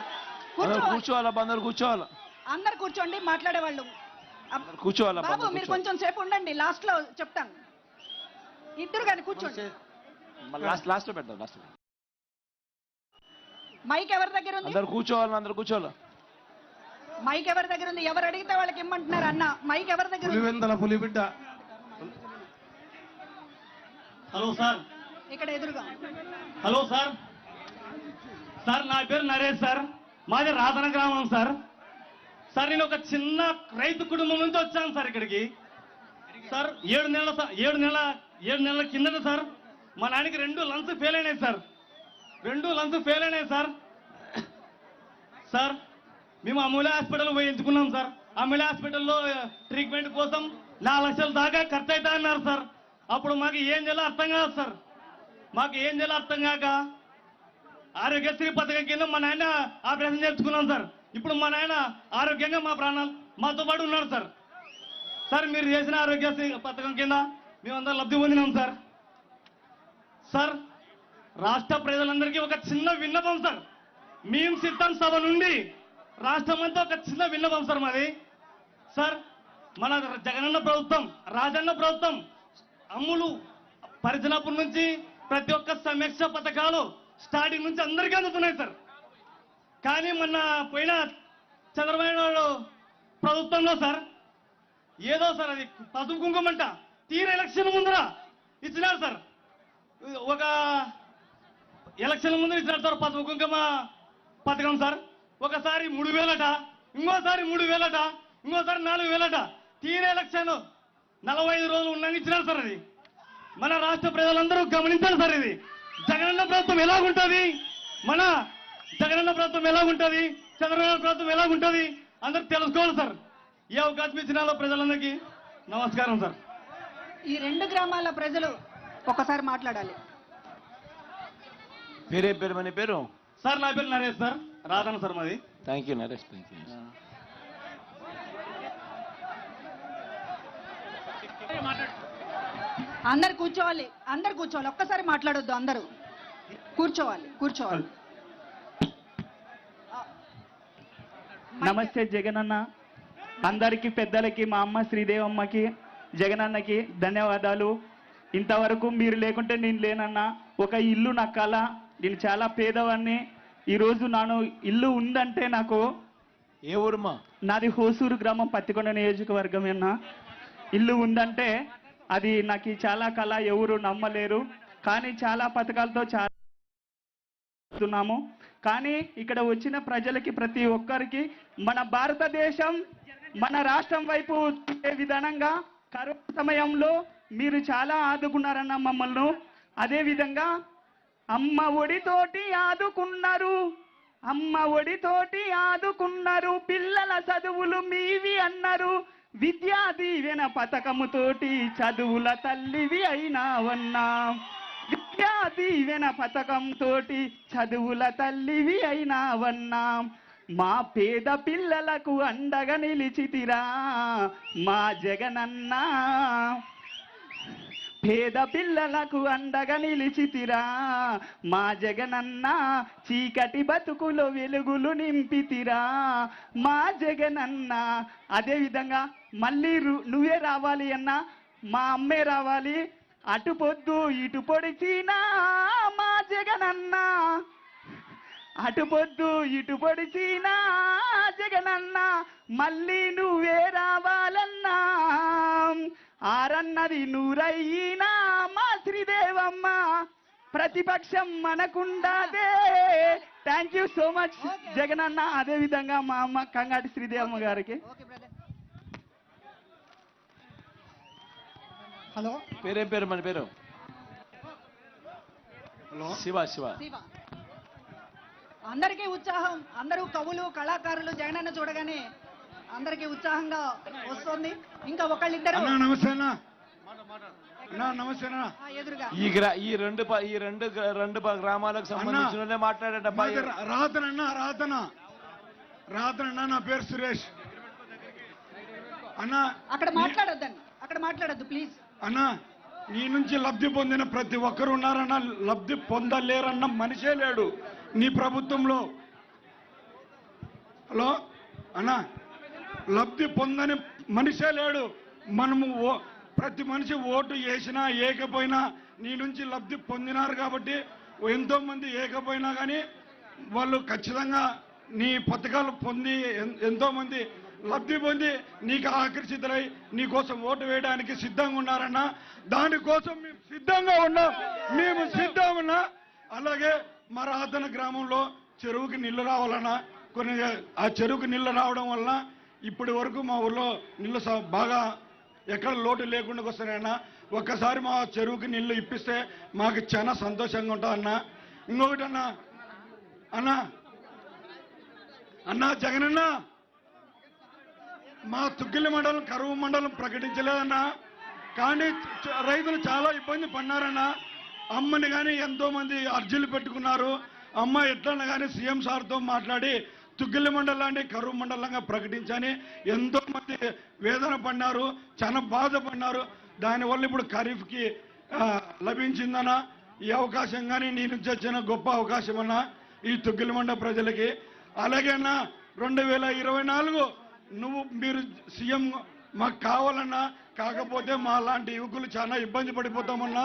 కూర్చోవాలా? అందరు కూర్చోవాలా? అందరు కూర్చోండి. మాట్లాడేవాళ్ళు కూర్చోవాలా? బాబు మీరు కొంచెం సేపు ఉండండి, లాస్ట్ లో చెప్తాను. ఇద్దరు కానీ కూర్చోండి. లాస్ట్ లో పెడతాం. లాస్ట్ లో మైక్ ఎవరి దగ్గర ఉంది? అందరు కూర్చోవాలి, అందరు కూర్చోవాలా? మైక్ ఎవరి దగ్గర ఉంది? ఎవరు అడిగితే వాళ్ళకి ఇమ్మంటున్నారు అన్న. మైక్ ఎవరి దగ్గర ఉంది? పులివెందల పులిబిడ్డ. Hello sir. ఇక్కడ ఎదురుగా. Hello sir. సార్ నా పేరు నరేష్ సార్, మాది రాధన గ్రామం సార్. సార్ నేను ఒక చిన్న రైతు కుటుంబం నుంచి వచ్చాను సార్ ఇక్కడికి. సార్ 7 నెలల కిందట సార్ మా నాన్నకి 2 లంగ్స్ ఫెయిల్ అయినాయి సార్. 2 లంగ్స్ ఫెయిల్ అయినాయి సార్. సార్ మేము అమూల్య హాస్పిటల్ పోయి ఎంచుకున్నాం సార్. అమూల్య హాస్పిటల్లో ట్రీట్మెంట్ కోసం 4 లక్షల దాకా ఖర్చు అవుతా అన్నారు సార్. అప్పుడు మాకు ఏం చేయాలో అర్థం కాదు సార్. మాకు ఏం చేయాలో అర్థం కాక ఆరోగ్యశ్రీ పథకం కింద మా నాయన ఆపరేషన్ చేయించుకున్నాం సార్. ఇప్పుడు మా నాయన ఆరోగ్యంగా మా ప్రాణాలు మాతో పాటు ఉన్నాడు సార్. సార్ మీరు చేసిన ఆరోగ్యశ్రీ పథకం కింద మేమందరం లబ్ధి పొందినాం సార్. సార్ రాష్ట్ర ప్రజలందరికీ ఒక చిన్న విన్నపం సార్. మేము సిద్ధం సభ నుండి రాష్ట్రం అంతా ఒక చిన్న విన్నపం సార్ మాది. సార్ మన జగనన్న ప్రభుత్వం, రాజన్న ప్రభుత్వం అమ్ములు పరిచినప్పటి నుంచి ప్రతి ఒక్క సమీక్ష పథకాలు స్టార్టింగ్ నుంచి అందరికీ అందుతున్నాయి సార్. కానీ మొన్న పోయిన చంద్రబాబు నాయుడు ప్రభుత్వంలో సార్ ఏదో సార్ అది పసుపు కుంకుమంట తీర ఎలక్షన్ ముందర ఇచ్చినారు సార్. ఒక ఎలక్షన్ ముందు ఇచ్చినారు సార్ పసుపు కుంకుమ పథకం సార్. ఒకసారి 3,000 ఇంకోసారి 3,000 ఇంకోసారి 4,000 తీర ఎలక్షన్ 45 రోజులు ఉన్నాక ఇచ్చినారు సార్. అది మన రాష్ట్ర ప్రజలందరూ గమనించాలి సార్. ఇది జగనన్న ప్రభుత్వం ఎలాగుంటుంది, మన జగనన్న ప్రభుత్వం ఎలాగుంటుంది, చంద్రబాబు ప్రభుత్వం ఎలాగుంటుంది అందరూ తెలుసుకోవాలి సార్. ఈ అవకాశం ఇచ్చిన ప్రజలందరికీ నమస్కారం సార్. ఈ 2 గ్రామాల ప్రజలు ఒకసారి మాట్లాడాలి. పేరే పేరు మన పేరు? సార్ నా పేరు నరేష్ సార్, రాధన సార్ మాది. Thank you Naresh, thank you. అందరు కూర్చోవాలి, అందరు కూర్చోవాలి. ఒక్కసారి మాట్లాడొద్దు, అందరూ కూర్చోవాలి, కూర్చోవాలి. నమస్తే జగనన్న. అందరికీ పెద్దలకి, మా అమ్మ శ్రీదేవమ్మకి, జగనన్నకి ధన్యవాదాలు. ఇంతవరకు మీరు లేకుంటే నేను లేనన్నా. ఒక ఇల్లు నా కళ. నేను చాలా పేదవాడిని. ఈరోజు నాను ఇల్లు ఉందంటే నాకు. ఏ ఊరుమా? నాది హోసూరు గ్రామం, పత్తికొండ నియోజకవర్గమేనా. ఇల్లు ఉందంటే అది నాకు చాలా కళ. ఎవరు నమ్మలేరు. కానీ చాలా పథకాలతో చాలా కానీ ఇక్కడ వచ్చిన ప్రజలకి, ప్రతి ఒక్కరికి మన భారతదేశం, మన రాష్ట్రం వైపు చూసే విధానంగా కరోనా సమయంలో మీరు చాలా ఆదుకున్నారన్న మమ్మల్ని. అదే విధంగా అమ్మ ఒడితోటి ఆదుకున్నారు, అమ్మ ఒడితోటి ఆదుకున్నారు. పిల్లల చదువులు మీవి అన్నారు. విద్యా దీవెన పథకముతోటి చదువుల తల్లివి అయినావన్నా. విద్యా దీవెన పథకంతోటి చదువుల తల్లివి అయినావన్నా. మా పేద పిల్లలకు అండగా నిలిచితిరా మా జగనన్న. పేద పిల్లలకు అండగా నిలిచితిరా మా జగనన్న. చీకటి బతుకులో వెలుగులు నింపితిరా మా జగనన్న. అదేవిధంగా మళ్ళీ నువ్వే రావాలి అన్నా, మా అమ్మే రావాలి. అటు పొద్దు ఇటు పొడిచినా మా జగనన్న. అటు పొద్దు ఇటు పొడిచినా జగనన్న. మళ్ళీ నువ్వే రావాలన్నా. ఆరన్నది నూరయ్యినా మా శ్రీదేవమ్మ. ప్రతిపక్షం మనకుండాదే. థ్యాంక్ యూ సో మచ్ జగనన్న. అదే విధంగా మా అమ్మ కంగాటి శ్రీదేవమ్మ గారికి. హలో, పేరే పేరు మన పేరు? హలో, శివ. శివ. అందరికీ ఉత్సాహం. అందరూ కవులు, కళాకారులు జగనన్న చూడగానే అందరికీ ఉత్సాహంగా వస్తుంది. ఇంకా ఒకళ్ళిద్దరు నమస్తేనా నమస్తేనా ఎదురుగా ఈ రెండు గ్రామాలకు సంబంధించిన మాట్లాడేటప్పా. రాతనన్నా నా పేరు సురేష్ అన్న. అక్కడ మాట్లాడొద్దండి, అక్కడ మాట్లాడొద్దు ప్లీజ్. అన్నా, నీ నుంచి లబ్ధి పొందిన ప్రతి ఒక్కరు ఉన్నారన్నా. లబ్ధి పొందలేరన్న మనిషే లేడు నీ ప్రభుత్వంలో. హలో అన్నా, లబ్ధి పొందని మనిషే లేడు. మనము ప్రతి మనిషి ఓటు వేసినా ఏకపోయినా నీ నుంచి లబ్ధి పొందినారు కాబట్టి ఎంతో మంది ఏకపోయినా కానీ వాళ్ళు ఖచ్చితంగా నీ పథకాలు పొంది ఎంతో మంది లబ్ధి పొంది నీకు ఆకర్షితులై నీ కోసం ఓటు వేయడానికి సిద్ధంగా ఉన్నారన్నా. దానికోసం మేము సిద్ధంగా ఉన్నా. అలాగే మా రాధన గ్రామంలో చెరువుకి నీళ్లు రావాలన్నా. ఆ చెరువుకి నీళ్లు రావడం వలన ఇప్పటి వరకు మా ఊళ్ళో నీళ్లు బాగా ఎక్కడ లోటు లేకుండా వస్తున్నాయన్నా. ఒక్కసారి మా చెరువుకి నీళ్లు ఇప్పిస్తే మాకు చాలా సంతోషంగా ఉంటుందన్నా. ఇంకొకటి అన్నా జగనన్నా, మా తుగ్గిలి మండలం కరువు మండలం ప్రకటించలేదన్నా. కానీ రైతులు చాలా ఇబ్బంది పడినారన్న. అమ్మని కానీ ఎంతో మంది అర్జీలు పెట్టుకున్నారు. అమ్మ ఎట్లన్నా కానీ సీఎం సార్తో మాట్లాడి తుగ్గిలి మండలాన్ని కరువు మండలంగా ప్రకటించని ఎంతో మంది వేదన పడినారు, చాలా బాధపడినారు. దానివల్ల ఇప్పుడు ఖరీఫ్కి లభించిందన్న ఈ అవకాశం. కానీ నీ నుంచి వచ్చిన గొప్ప అవకాశం అన్న ఈ తుగ్గిలి మండల ప్రజలకి. అలాగే అన్న 2024 మీరు సీఎం మాకు కావాలన్నా, కాకపోతే మా లాంటి యువకులు చాలా ఇబ్బంది పడిపోతామన్నా.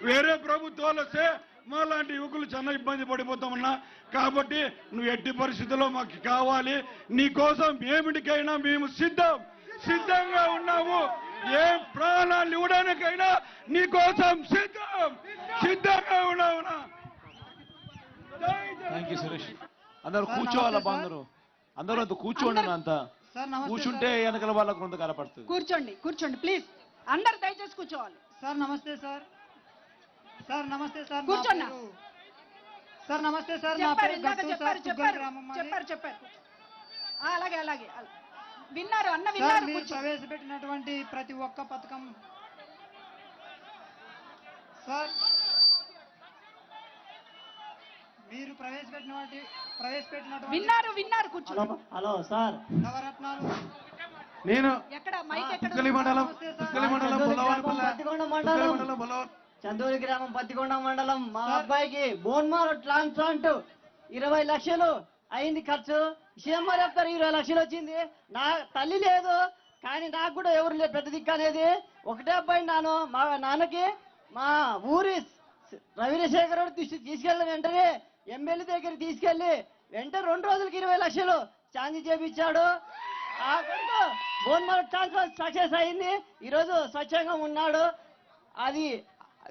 వేరే ప్రభుత్వాలు వస్తే మా లాంటి యువకులు చాలా ఇబ్బంది పడిపోతామన్నా. కాబట్టి నువ్వు ఎట్టి పరిస్థితుల్లో మాకు కావాలి. నీ కోసం ఏమిటికైనా మేము సిద్ధంగా ఉన్నాము. ఏ ప్రాణాలు ఇవ్వడానికైనా నీ కోసం సిద్ధంగా ఉన్నామన్నా. Thank you Suresh. అందరూ కూర్చోవాలబ్బా, అందరూ అంత కూర్చోండి. అంతా కూర్చుంటే వెనకల వాళ్ళకు కొంత కనపడుతుంది. కూర్చోండి ప్లీజ్. అందరు దయచేసి కూర్చోవాలి. సార్ నమస్తే సార్. సార్ నమస్తే సార్. కూర్చోండి సార్. నమస్తే సార్. చెప్పారు. అలాగే విన్నారు అన్న, సార్ విన్నారు. మీరు ప్రవేశపెట్టినటువంటి ప్రతి ఒక్క పథకం సార్, మీరు ప్రవేశపెట్టినటువంటి విన్నారు. కూర్చోండి. Hello sir. నవరత్నాలు. నేను ఎక్కడ మైక్ ఎక్కడ? తుగ్గలి మండలం చందూరి గ్రామం పత్తికొండ మండలం. మా అబ్బాయికి బోన్ మారో ట్రాన్స్ప్లాంట్ 20 లక్షలు అయింది ఖర్చు. సీఎం గారు చెప్తారు 20 లక్షలు వచ్చింది. నా తల్లి లేదు, కానీ నాకు కూడా ఎవరు లేదు పెద్ద దిక్కు అనేది. ఒకటే అబ్బాయి నాను. మా నాన్నకి మా ఊరి రవిశేఖర్ తీసుకెళ్ళిన వెంటనే ఎమ్మెల్యే దగ్గర తీసుకెళ్లి వెంటనే 2 రోజులకి 20 లక్షలు ఛార్జీ చేపించాడు. ఆ కొడుకు బోన్ మారో ట్రాన్స్ప్లాంట్ సక్సెస్ అయింది. ఈరోజు స్వచ్ఛంగా ఉన్నాడు. అది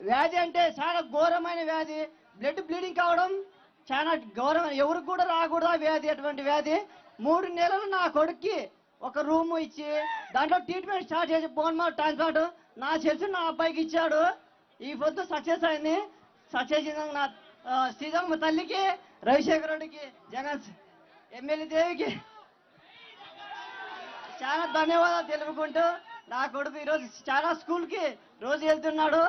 వ్యాధి అంటే చాలా ఘోరమైన వ్యాధి. బ్లడ్ బ్లీడింగ్ కావడం చాలా ఘోరమైన, ఎవరికి కూడా రాకూడదు ఆ వ్యాధి. అటువంటి వ్యాధి 3 నెలలు నా కొడుక్కి ఒక రూమ్ ఇచ్చి దాంట్లో ట్రీట్మెంట్ స్టార్ట్ చేసి బోన్ మారో ట్రాన్స్ప్లాంట్ నా తెలిసి నా అబ్బాయికి ఇచ్చాడు. ఈ పొద్దు సక్సెస్ అయింది. సక్సెస్ నా శ్రీరామ తల్లికి, రవిశేఖర్ రెడ్డికి, జగన్ ఎమ్మెల్యే దేవికి చాలా ధన్యవాదాలు తెలుపుకుంటూ నా కొడుకు ఈరోజు చాలా స్కూల్కి రోజు వెళ్తున్నాడు.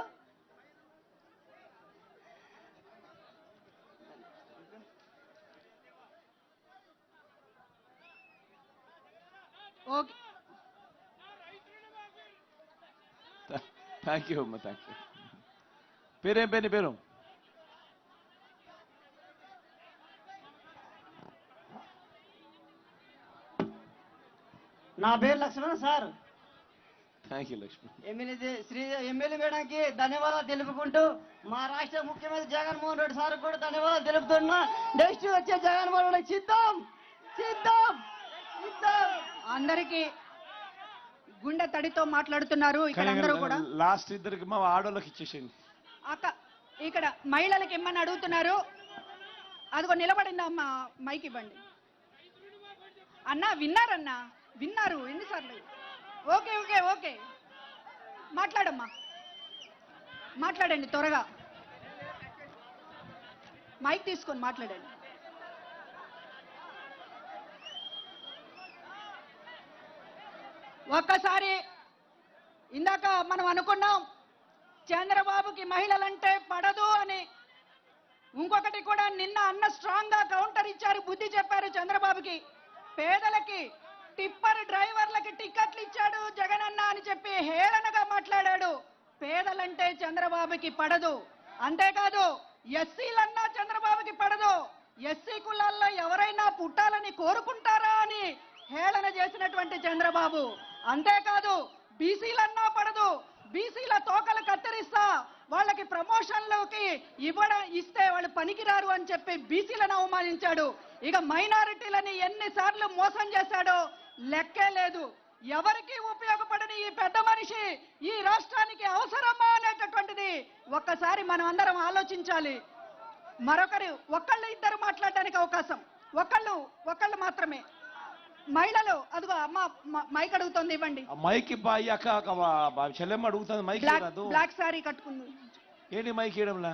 ఓకే, థ్యాంక్ యూ అమ్మ, థ్యాంక్ యూ. పేరు నా పేరు Lakshman sir. Thank you Lakshman. MLA మేడానికి ధన్యవాదాలు తెలుపుకుంటూ మా రాష్ట్ర ముఖ్యమంత్రి జగన్మోహన్ రెడ్డి సార్ కూడా ధన్యవాదాలు తెలుపుతున్నా. నెక్స్ట్ వచ్చే జగన్మోహన్ రెడ్డి సిద్ధం. అందరికి గుండె తడితో మాట్లాడుతున్నారు ఇక్కడ అందరూ కూడా. లాస్ట్ ఇద్దరికి మా ఆడోళ్ళకి ఇచ్చేసింది. అక్క ఇక్కడ మహిళలకు ఇమ్మని అడుగుతున్నారు. అదిగో నిలబడిందా అమ్మా, మైక్ ఇవ్వండి. అన్నా విన్నారు ఎన్నిసార్లు? ఓకే మాట్లాడమ్మా, మాట్లాడండి త్వరగా. మైక్ తీసుకొని మాట్లాడండి. ఒక్కసారి ఇందాక మనం అనుకున్నాం చంద్రబాబుకి మహిళలంటే పడదు అని. ఇంకొకటి కూడా నిన్న అన్న స్ట్రాంగ్ గా కౌంటర్ ఇచ్చారు, బుద్ధి చెప్పారు చంద్రబాబుకి. పేదలకి టిప్పర్ డ్రైవర్లకి టిక్కెట్లు ఇచ్చాడు జగనన్న అని చెప్పి హేళనగా మాట్లాడాడు. పేదలంటే చంద్రబాబుకి పడదు. అంతేకాదు ఎస్సీలన్నా చంద్రబాబుకి పడదు. ఎస్సీ కులాల్లో ఎవరైనా పుట్టాలని కోరుకుంటారా అని హేళన చేసినటువంటి చంద్రబాబు. అంతేకాదు బీసీలన్నా పడదు, బీసీల తోకలు కత్తిరిస్తా, వాళ్ళకి ప్రమోషన్లోకి ఇస్తే వాళ్ళు పనికిరారు అని చెప్పి బీసీలను అవమానించాడు. ఇక మైనారిటీలని ఎన్నిసార్లు మోసం చేశాడో లెక్కే లేదు. ఎవరికి ఉపయోగపడని ఈ పెద్ద మనిషి ఈ రాష్ట్రానికి అవసరమా అనేటటువంటిది ఒక్కసారి మనం అందరం ఆలోచించాలి. ఒకళ్ళు ఇద్దరు మాట్లాడడానికి అవకాశం, ఒకళ్ళు మాత్రమే. మహిళలు అదిగో అమ్మ మైక్ అడుగుతుంది, ఇవ్వండి. మైక్ బాయ్ అక్క చెల్లెమ్మ అడుగుతుంది. మైక్ బ్లాక్ సారీ కట్టుకుంది. ఏంటి మైక్ ఇవ్వడంలా?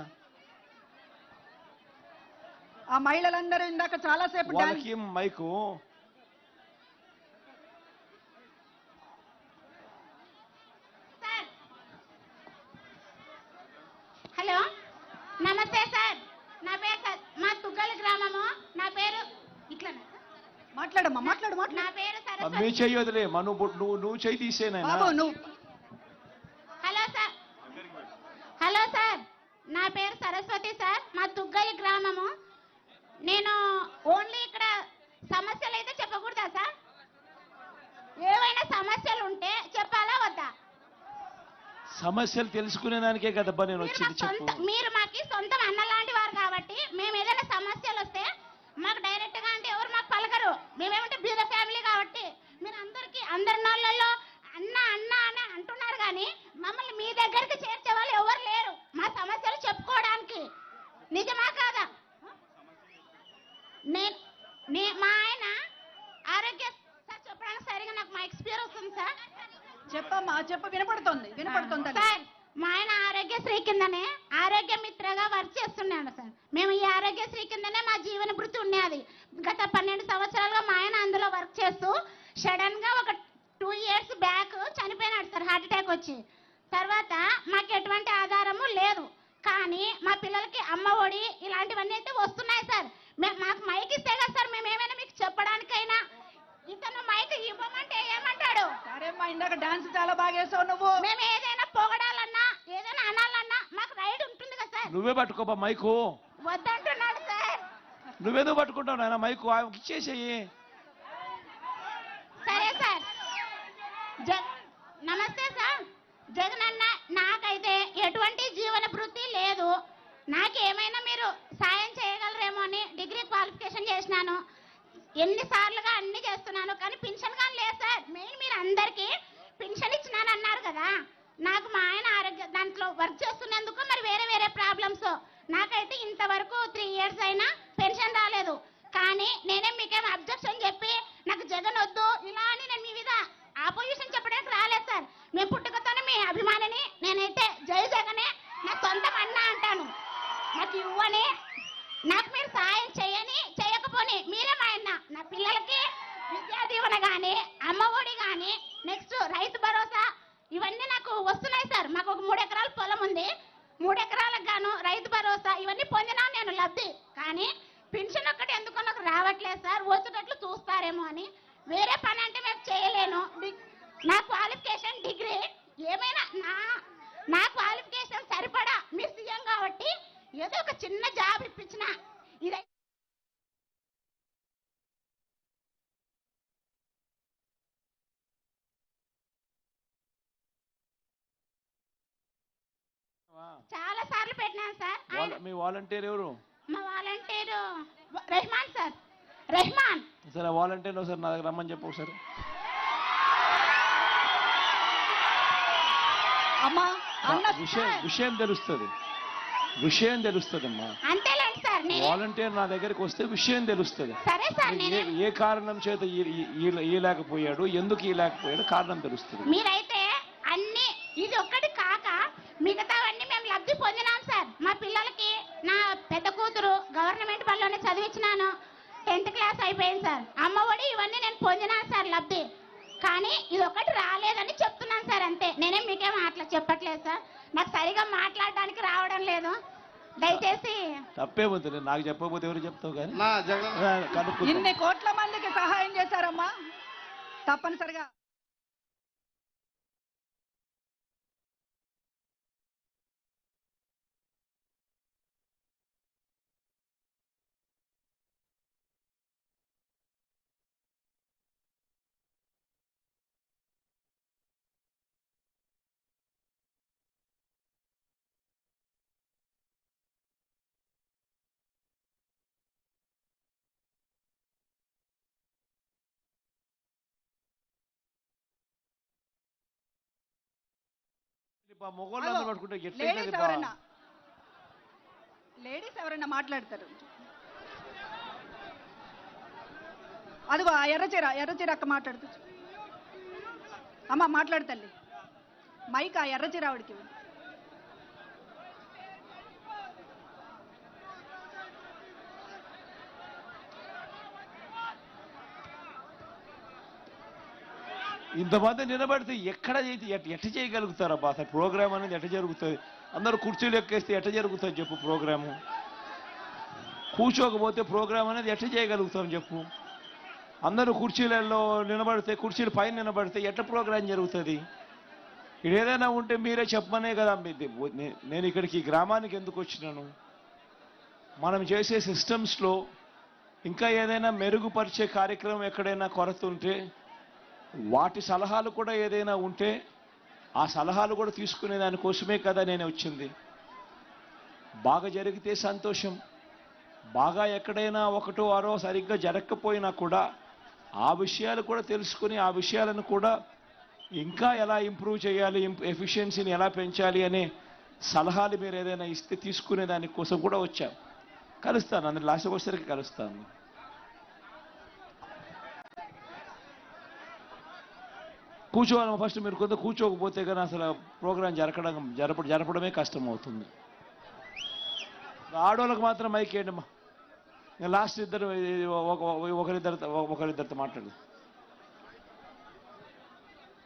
ఆ మహిళలందరూ ఇందాక చాలాసేపు వాళ్ళకి మైకు నమస్తే సార్, నా పేరు మా తుగ్గల గ్రామము, నా పేరు ఇట్లా మాట్లాడమ్మా, మాట్లాడు నా మాట్లాడు. పేరు మీ సరస్వతి. చెయ్యొదిలే నువ్వు చెయ్యి తీసేనైనా. బాబు నువ్వు హలో సార్, హలో సార్, నా పేరు సరస్వతి సార్, మా తుగ్గలి గ్రామము. నేను ఓన్లీ ఇక్కడ సమస్యలు అయితే చెప్పకూడదా సార్? ఏవైనా సమస్యలు ఉంటే చెప్పాలా వద్దా? సమస్యలు తెలుసుకునే దానికే కదబ్బా నేను వచ్చింది, చెప్పు. మీరు మాకి సొంతం అన్న లాంటి వారు కాబట్టి మేము ఏదైనా సమస్యలు వస్తే మాకు డైరెక్ట్ గా అంటే ఎవరు మాకు పలకరు. మేమేమంటే బీద ఫ్యామిలీ కాబట్టి మీరు అందరి నోళ్ళల్లో అన్న అన్న అని అంటున్నారు కానీ మమ్మల్ని మీ దగ్గరికి చేర్చే వాళ్ళు ఎవరు లేరు మా సమస్యలు చెప్పుకోవడానికి. నిజమా కాదా? మా ఆయన ఆరోగ్య సార్ చెప్పడానికి సరిగా నాకు మా ఎక్స్పీరియన్స్ ఉంది సార్. చెప్పమ్మా, చెప్పు. వినపడుతుంది సార్, మా ఆయన ఆరోగ్యశ్రీ కిందనే ఆరోగ్య మిత్రగా వర్క్ చేస్తున్నాడు సార్. మేము ఈ ఆరోగ్యశ్రీ కిందనే మా జీవన భృతి ఉన్నది. గత 12 సంవత్సరాలుగా మా ఆయన అందులో వర్క్ చేస్తూ సడన్ గా ఒక 2 years బ్యాక్ చనిపోయినాడు సార్, హార్ట్ అటాక్ వచ్చి. తర్వాత మాకు ఎటువంటి ఆధారము లేదు, కానీ మా పిల్లలకి అమ్మ ఒడి ఇలాంటివన్నీ అయితే వస్తున్నాయి సార్. మాకు మైక్ ఇస్తే కదా సార్ మేము ఏమైనా మీకు చెప్పడానికైనా. ఇతను మైక్ ఇవ్వమంటే ఏమంటాడు? సరే మా ఇందాక డాన్స్ చాలా బాగా వేసావు నువ్వు. మేము ఏదైనా పొగడాలన్నా ఏదైనా అనాలన్నా మాకు రైట్ ఉంటుంది కదా సార్. నువ్వే పట్టుకోబా మైకు. వద్దంటున్నాడు సార్. నువ్వేదో పట్టుకుంటావు నాయన మైకు, ఇచ్చేసేయి. సరే సార్. నమస్తే సార్. జగన్ అన్న, నాకైతే ఎటువంటి జీవన భృతి లేదు. నాకేమైనా మీరు సాయం చేయగలరేమో అని డిగ్రీ క్వాలిఫికేషన్ చేసినాను, ఎన్నిసార్లుగా అన్ని చేస్తున్నాను, కానీ పింఛన్ కానీ లేదు సార్. మెయిన్ మీరు అందరికీ పింఛన్ ఇచ్చినాను అన్నారు కదా. నాకు మా ఆయన ఆరోగ్య దాంట్లో వర్క్ చేస్తున్నందుకు మరి వేరే ప్రాబ్లమ్స్. నాకైతే ఇంతవరకు 3 years అయినా పెన్షన్ రాలేదు. కానీ నేనే మీకేం అబ్జెక్షన్ చెప్పి నాకు జగన్ వద్దు ఇలా అని నేను మీ మీద ఆపోజిషన్ చెప్పడానికి రాలేదు సార్. మేము పుట్టుకతోనే మీ అభిమానిని. నేనైతే జై జగనే నా సొంతం అన్న అంటాను. నాకు ఇవ్వని, నాకు మీరు సాయం చేయకపోని మీరే మా అన్న. నా పిల్లలకి విద్యా దీవెన కానీ అమ్మ ఒడి కానీ నెక్స్ట్ రైతు భరోసా ఇవన్నీ నాకు వస్తున్నాయి సార్. మాకు ఒక 3 ఎకరాల పొలం ఉంది. 3 ఎకరాలకు గాను రైతు భరోసా ఇవన్నీ పొందినా నేను లబ్ధి. కానీ పెన్షన్ ఒక్కటి ఎందుకో నాకు రావట్లేదు సార్. వచ్చేటట్లు చూస్తారేమో అని. వేరే పని అంటే మేము చేయలేను. నా క్వాలిఫికేషన్ డిగ్రీ. ఏమైనా నా క్వాలిఫికేషన్ సరిపడా మీరు సీఎం కాబట్టి ఏదో ఒక చిన్న జాబ్ ఇప్పించిన ఇదే. చాలా సార్లు పెట్టినాను సార్. మీ వాలంటీర్ ఎవరు? మా వాలంటీరు రెహమాన్ సార్. రెహమాన్. సరే వాలంటీర్ సార్ నా దగ్గర రమ్మని చెప్పు ఒకసారి. అమ్మా విషయం తెలుస్తుంది, విషయం తెలుస్తుందమ్మా. అంతేలేండి సార్. వాలంటీర్ నా దగ్గరికి వస్తే విషయం తెలుస్తుంది. సరే సార్. ఏ కారణం చేత ఈలేకపోయాడు, ఎందుకు ఈలేకపోయాడు కారణం తెలుస్తుంది. మీరైతే అన్ని ఇది ఒక్కటి కాక మిగతావన్నీ మేము లబ్ధి పొందినాం సార్. మా పిల్లలకి నా పెద్ద కూతురు గవర్నమెంట్ బడిలోనే చదివించినాను. 10th class అయిపోయింది సార్. అమ్మ ఒడి ఇవన్నీ నేను పొందినాను సార్ లబ్ధి. కానీ ఇది ఒకటి రాలేదని చెప్తున్నాను సార్, అంతే. నేనేం మీకేం అట్లా చెప్పట్లేదు సార్. నాకు సరిగా మాట్లాడడానికి రావడం లేదు. దయచేసి. తప్పే ఉంది, నాకు చెప్పకపోతే ఎవరు చెప్తావు కానీ. ఇన్ని కోట్ల మందికి సహాయం చేశారమ్మా, తప్పనిసరిగా. మొగోళ్ళందరూ పట్టుకుంటే లేడీస్ ఎవరైనా మాట్లాడతారు. అదిగో ఆ ఎర్రచీర అక్క మాట్లాడుతూ. అమ్మ మాట్లాడతల్లి, మైక్ ఆ ఎర్రచీర ఆవిడికి. ఇంతమంది నిలబడితే ఎక్కడ ఎట్ట చేయగలుగుతారబ్బా? అసలు ప్రోగ్రామ్ అనేది ఎట్ట జరుగుతుంది? అందరూ కుర్చీలు ఎక్కేస్తే ఎట్ట జరుగుతుంది చెప్పు ప్రోగ్రాము? కూర్చోకపోతే ప్రోగ్రామ్ అనేది ఎట్ట చేయగలుగుతాం చెప్పు? అందరూ కుర్చీలలో నిలబడితే, కుర్చీల పైన నిలబడితే ఎట్లా ప్రోగ్రాం జరుగుతుంది? ఇక్కడ ఏదైనా ఉంటే మీరే చెప్పమనే కదా. నేను ఇక్కడికి గ్రామానికి ఎందుకు వచ్చినాను? మనం చేసే సిస్టమ్స్లో ఇంకా ఏదైనా మెరుగుపరిచే కార్యక్రమం ఎక్కడైనా కొరత ఉంటే, వాటి సలహాలు కూడా ఏదైనా ఉంటే ఆ సలహాలు కూడా తీసుకునే దానికోసమే కదా నేను వచ్చింది. బాగా జరిగితే సంతోషం, బాగా ఎక్కడైనా ఒకటో ఆరో సరిగ్గా జరగకపోయినా కూడా ఆ విషయాలు కూడా తెలుసుకుని ఆ విషయాలను కూడా ఇంకా ఎలా ఇంప్రూవ్ చేయాలి, ఎఫిషియన్సీని ఎలా పెంచాలి అనే సలహాలు మీరు ఏదైనా ఇస్తే తీసుకునే దానికోసం కూడా వచ్చాం. కలుస్తాను, అందరు లాస్ట్ వచ్చేసరికి కలుస్తాను. కూర్చోవాలి ఫస్ట్. మీరు కొంత కూర్చోకపోతే కానీ అసలు ప్రోగ్రాం జరపడమే కష్టం అవుతుంది. ఆడవాళ్ళకి మాత్రం మైక్ వేయండి. లాస్ట్ ఇద్దరు ఒకరిద్దరితో మాట్లాడు.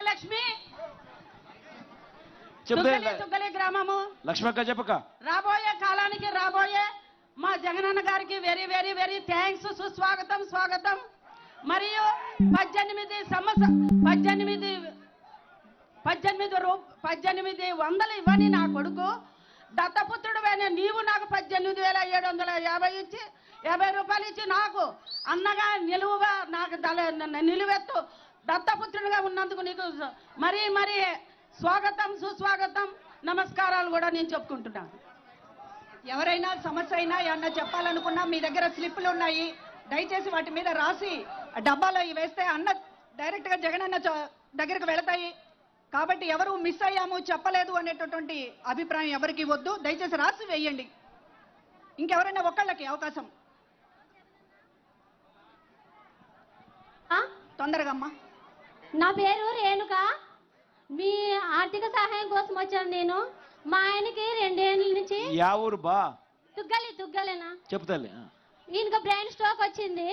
లక్ష్మి చెప్తే తుగ్గలి గ్రామము లక్ష్మక్క చెప్పక రాబోయే కాలానికి రాబోయే మా జగనన్న గారికి వెరీ వెరీ వెరీ థ్యాంక్స్, సుస్వాగతం, స్వాగతం. మరియు 1800 ఇవ్వని నా కొడుకు దత్తపుత్రుడు నీవు నాకు 18,750 ఇచ్చి 50 రూపాయలు ఇచ్చి నాకు అన్నగా నిలువుగా నాకు నిలువెత్తు దత్తపుత్రుడిగా ఉన్నందుకు నీకు మరీ మరీ స్వాగతం, సుస్వాగతం, నమస్కారాలు కూడా నేను చెప్పుకుంటున్నాను. ఎవరైనా సమస్య అయినా ఏమన్నా చెప్పాలనుకున్నా మీ దగ్గర స్లిప్పులు ఉన్నాయి, దయచేసి వాటి మీద రాసి డబ్బాలో వేస్తే అన్న డైరెక్ట్గా జగనన్న దగ్గరకు వెళతాయి. కాబట్టి ఎవరు మిస్ అయ్యాము చెప్పలేదు అనేటటువంటి అభిప్రాయం ఎవరికి వద్దు, దయచేసి రాసి వేయండి. ఇంకెవరైనా ఒక్కళ్ళకి అవకాశం. తొందరగా అమ్మా. నా పేరు రేణుక. మీ ఆర్థిక సహాయం కోసం వచ్చాను నేను. మా ఆయనకి 2 ఏళ్ళ నుంచి ఊరు బా తుగ్గలేనా చెప్తాలే. ఈయనకు బ్రెయిన్ స్ట్రోక్ వచ్చింది.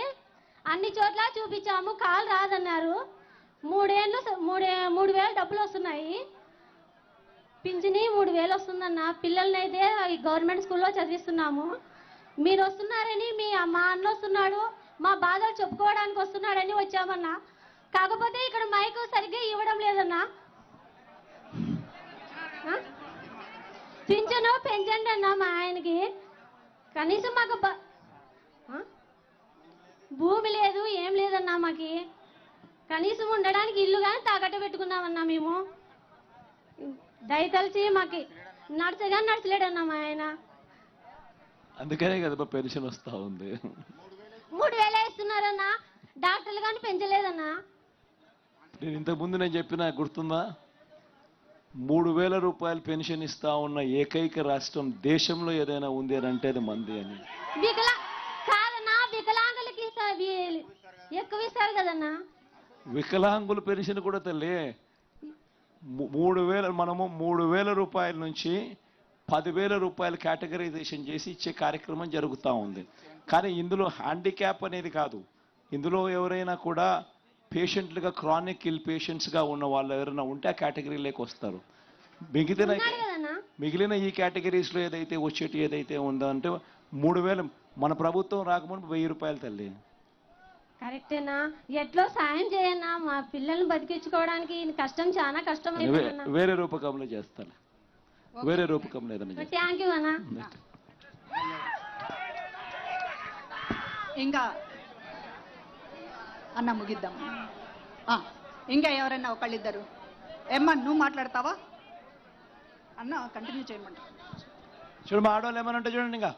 అన్ని చోట్ల చూపించాము, కాలు రాదన్నారు. 3,000 డబ్బులు వస్తున్నాయి. పింఛని 3,000 వస్తుందన్న. పిల్లల్ని అయితే గవర్నమెంట్ స్కూల్లో చదివిస్తున్నాము. మీరు వస్తున్నారని మా అన్న వస్తున్నాడు, మా బాధలు చెప్పుకోవడానికి వస్తున్నాడని వచ్చామన్నా. కాకపోతే ఇక్కడ మైక్ సరిగ్గా ఇవ్వడం లేదన్నా. పింఛను పెంచండి అన్న మా ఆయనకి. కనీసం మాకు భూమి లేదు, ఏం లేదన్నా. మాకి కనీసం ఉండడానికి ఇల్లు కానీ తాకట్టు పెట్టుకున్నామన్నా మేము. దయతలిచి మాకి నడచలేడన్నా మా ఆయన. అందుకనే కదా పెన్షన్ వస్తా ఉంది. 3,000 ఇస్తున్నారన్నా. డాక్టర్లు కానీ పెంచలేదన్నా. నేను ఇంతకుముందు చెప్పినా గుర్తుందా? 3,000 రూపాయలు పెన్షన్ ఇస్తా ఉన్న ఏకైక రాష్ట్రం దేశంలో ఏదైనా ఉంది అని అంటే అది మంది అని. కాదన్నా, వికలాంగులకి ఎక్కువ ఇస్తారు కదన్నా. వికలాంగుల పెన్షన్ కూడా తల్లి 3,000, మనము 3,000 రూపాయల నుంచి 10,000 రూపాయలు కేటగరైజేషన్ చేసి ఇచ్చే కార్యక్రమం జరుగుతూ ఉంది. కానీ ఇందులో హ్యాండిక్యాప్ అనేది కాదు. ఇందులో ఎవరైనా కూడా పేషెంట్లుగా క్రానిక్ ఇల్ పేషెంట్స్గా ఉన్న వాళ్ళు ఎవరైనా ఉంటే ఆ కేటగిరీలోకి వస్తారు. మిగిలిన ఈ కేటగిరీస్లో ఏదైతే ఉందో అంటే 3,000 మన ప్రభుత్వం రాకముందు 1,000 రూపాయలు తల్లి. కరెక్టేనా? ఎట్లో సాయం చేయన్నా, మా పిల్లల్ని బతికించుకోవడానికి కష్టం, చాలా కష్టం. వేరే రూపకంలో చేస్తాను, వేరే రూపకంలో ఏదైనా. థ్యాంక్ యూ అన్నా. ఇంకా అన్న ముగిద్దాం. ఇంకా ఎవరైనా ఒకళ్ళిద్దరు. ఏమ్మా నువ్వు మాట్లాడతావా అన్న? కంటిన్యూ చేయమంట. చూడు మా ఆడవాళ్ళు ఏమనంటే చూడండి. ఇంకా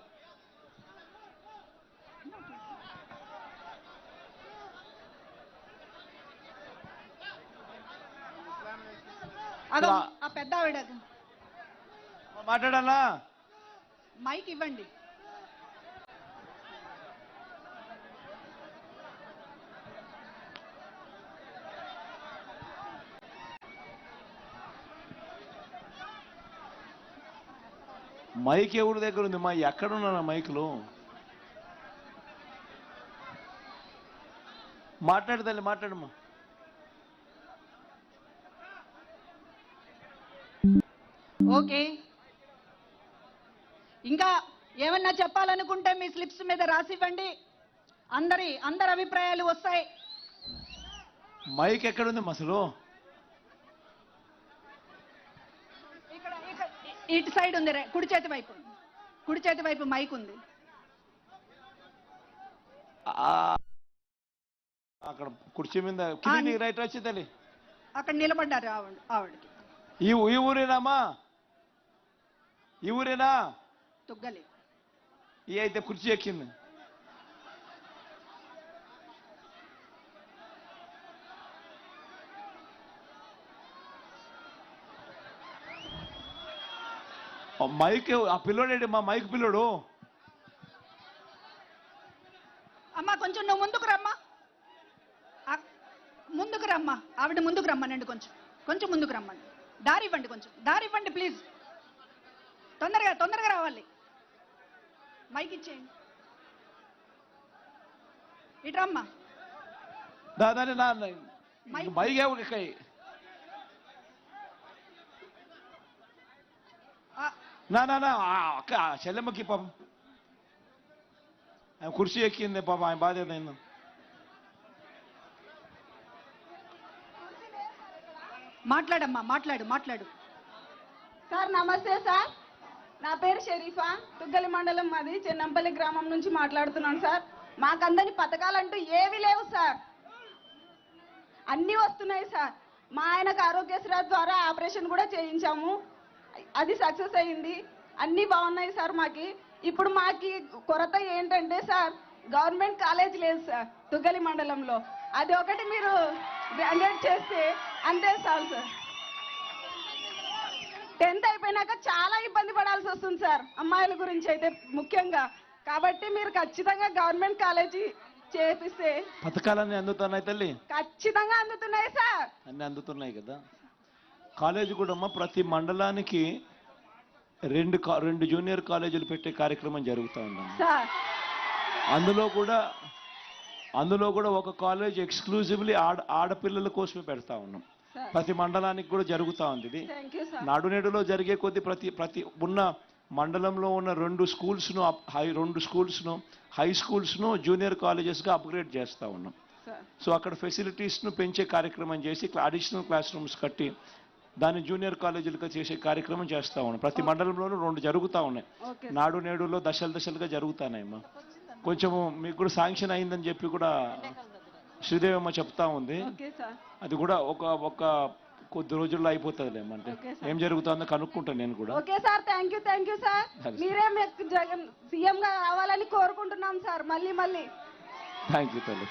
ఆ పెద్ద ఆవిడ మాట్లాడాలా? మైక్ ఇవ్వండి. మైక్ ఎవరి దగ్గర ఉంది? మా ఎక్కడున్నా మైకులు? మాట్లాడదాలి, మాట్లాడమ్మా. ఓకే, ఇంకా ఏమన్నా చెప్పాలనుకుంటే మీ స్లిప్స్ మీద రాసివ్వండి. అందరి అభిప్రాయాలు వస్తాయి. మైక్ ఎక్కడుంది అసలు? ఇక్కడ ఇటు సైడ్ ఉంది, కుడి చేతి వైపు మైక్ ఉంది. అక్కడ కుర్చీ మీద కింది రైట్ వచ్చి తల్లి అక్కడ నిలబడ్డారు ఆవిడకి. ఈ ఊరేనామా? ఈ ఊరేనా? తుగ్గలి. ఈ అయితే కుర్చీ ఎక్కింది. మైక్ ఆ పిల్లోడేంటి? మా మైక్ పిల్లోడు. అమ్మా కొంచెం నువ్వు ముందుకు రమ్మా, ముందుకు రమ్మా. ఆవిడ ముందుకు రమ్మనండి, కొంచెం ముందుకు రమ్మండి. దారి ఇవ్వండి ప్లీజ్. తొందరగా రావాలి. మైక్ ఇచ్చేయండి. ఇటు రమ్మా. దాదాని మైక్ ఎక్కై నా అక్క చెల్లెమ్మకి పాపం ఆయన కుర్చీ ఎక్కింది పాపం, ఆయన బాధ్యత అయింది. మాట్లాడమ్మా, మాట్లాడు. సార్ నమస్తే సార్, నా పేరు షరీఫా, తుగ్గలి మండలం, మాది చెన్నంపల్లి గ్రామం నుంచి మాట్లాడుతున్నాను సార్. మాకందరి పథకాలంటూ ఏవి లేవు సార్, అన్నీ వస్తున్నాయి సార్. మా ఆయనకు ఆరోగ్యశ్రీ ద్వారా ఆపరేషన్ కూడా చేయించాము, అది సక్సెస్ అయింది. అన్నీ బాగున్నాయి సార్. ఇప్పుడు మాకి కొరత ఏంటంటే సార్, గవర్నమెంట్ కాలేజ్ లేదు సార్ తుగ్గలి మండలంలో. అది ఒకటి మీరు గ్రాడ్యుయేట్ చేస్తే అంతే చాలు సార్. 10th అయిపోయినాక చాలా ఇబ్బంది పడాల్సి వస్తుంది సార్, అమ్మాయిల గురించి అయితే ముఖ్యంగా. కాబట్టి మీరు ఖచ్చితంగా గవర్నమెంట్ కాలేజీ చేపిస్తే. పథకాలన్నీ అందుతున్నాయి తల్లి? ఖచ్చితంగా అందుతున్నాయి సార్. అన్ని అందుతున్నాయి కదా. కాలేజీ కూడా ప్రతి మండలానికి 2 జూనియర్ కాలేజీలు పెట్టే కార్యక్రమం జరుగుతూ ఉందమ్మా. సార్ అందులో కూడా ఒక కాలేజ్ ఎక్స్క్లూజివ్లీ ఆడపిల్లల కోసమే పెడతా ఉన్నాం. ప్రతి మండలానికి కూడా జరుగుతూ ఉంది ఇది. నాడు నేడులో జరిగే కొద్ది ప్రతి ఉన్న మండలంలో ఉన్న 2 స్కూల్స్ను హై స్కూల్స్ను జూనియర్ కాలేజెస్గా అప్గ్రేడ్ చేస్తూ ఉన్నాం. సో అక్కడ ఫెసిలిటీస్ను పెంచే కార్యక్రమం చేసి అడిషనల్ క్లాస్ రూమ్స్ కట్టి దాన్ని జూనియర్ కాలేజీలుగా చేసే కార్యక్రమం చేస్తూ ఉన్నాం. ప్రతి మండలంలోనూ 2 జరుగుతూ ఉన్నాయి. నాడు నేడులో దశలుగా జరుగుతున్నాయమ్మా. కొంచెము మీకు కూడా శాంక్షన్ అయిందని చెప్పి కూడా శ్రీదేవమ్మ చెప్తా ఉంది. అది కూడా ఒక కొద్ది రోజుల్లో అయిపోతుందిలేమ్మా. అంటే ఏం జరుగుతుందో కనుక్కుంటాను నేను కూడా. Okay sir, thank you sir. మీరే జగన్ సీఎం గా రావాలని కోరుకుంటున్నాం సార్. మళ్ళీ థ్యాంక్ యూ తల్లి.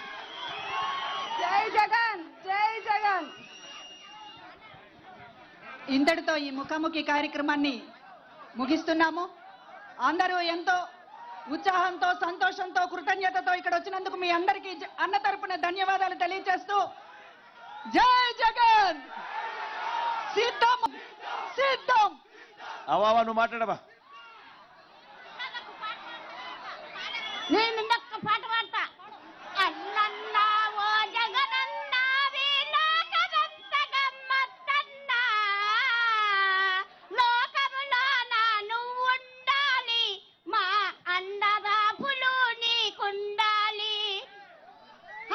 జై జగన్, జై జగన్. ఇంతటితో ఈ ముఖాముఖి కార్యక్రమాన్ని ముగిస్తున్నాము. అందరూ ఎంతో ఉత్సాహంతో, సంతోషంతో, కృతజ్ఞతతో ఇక్కడ వచ్చినందుకు మీ అందరికీ అన్న తరపున ధన్యవాదాలు తెలియజేస్తూ జై జగన్. సిద్ధం. అవా నువ్వు మాట్లాడవా? నేను ఇంకొక పాట పాడతా. అన్నన్నా ఓ జగనన్నా లోకమంత గమ్మత్తన్నా, లోకములో నువ్వు ఉండాలి, మా అన్నదాపులు నీకుండాలి.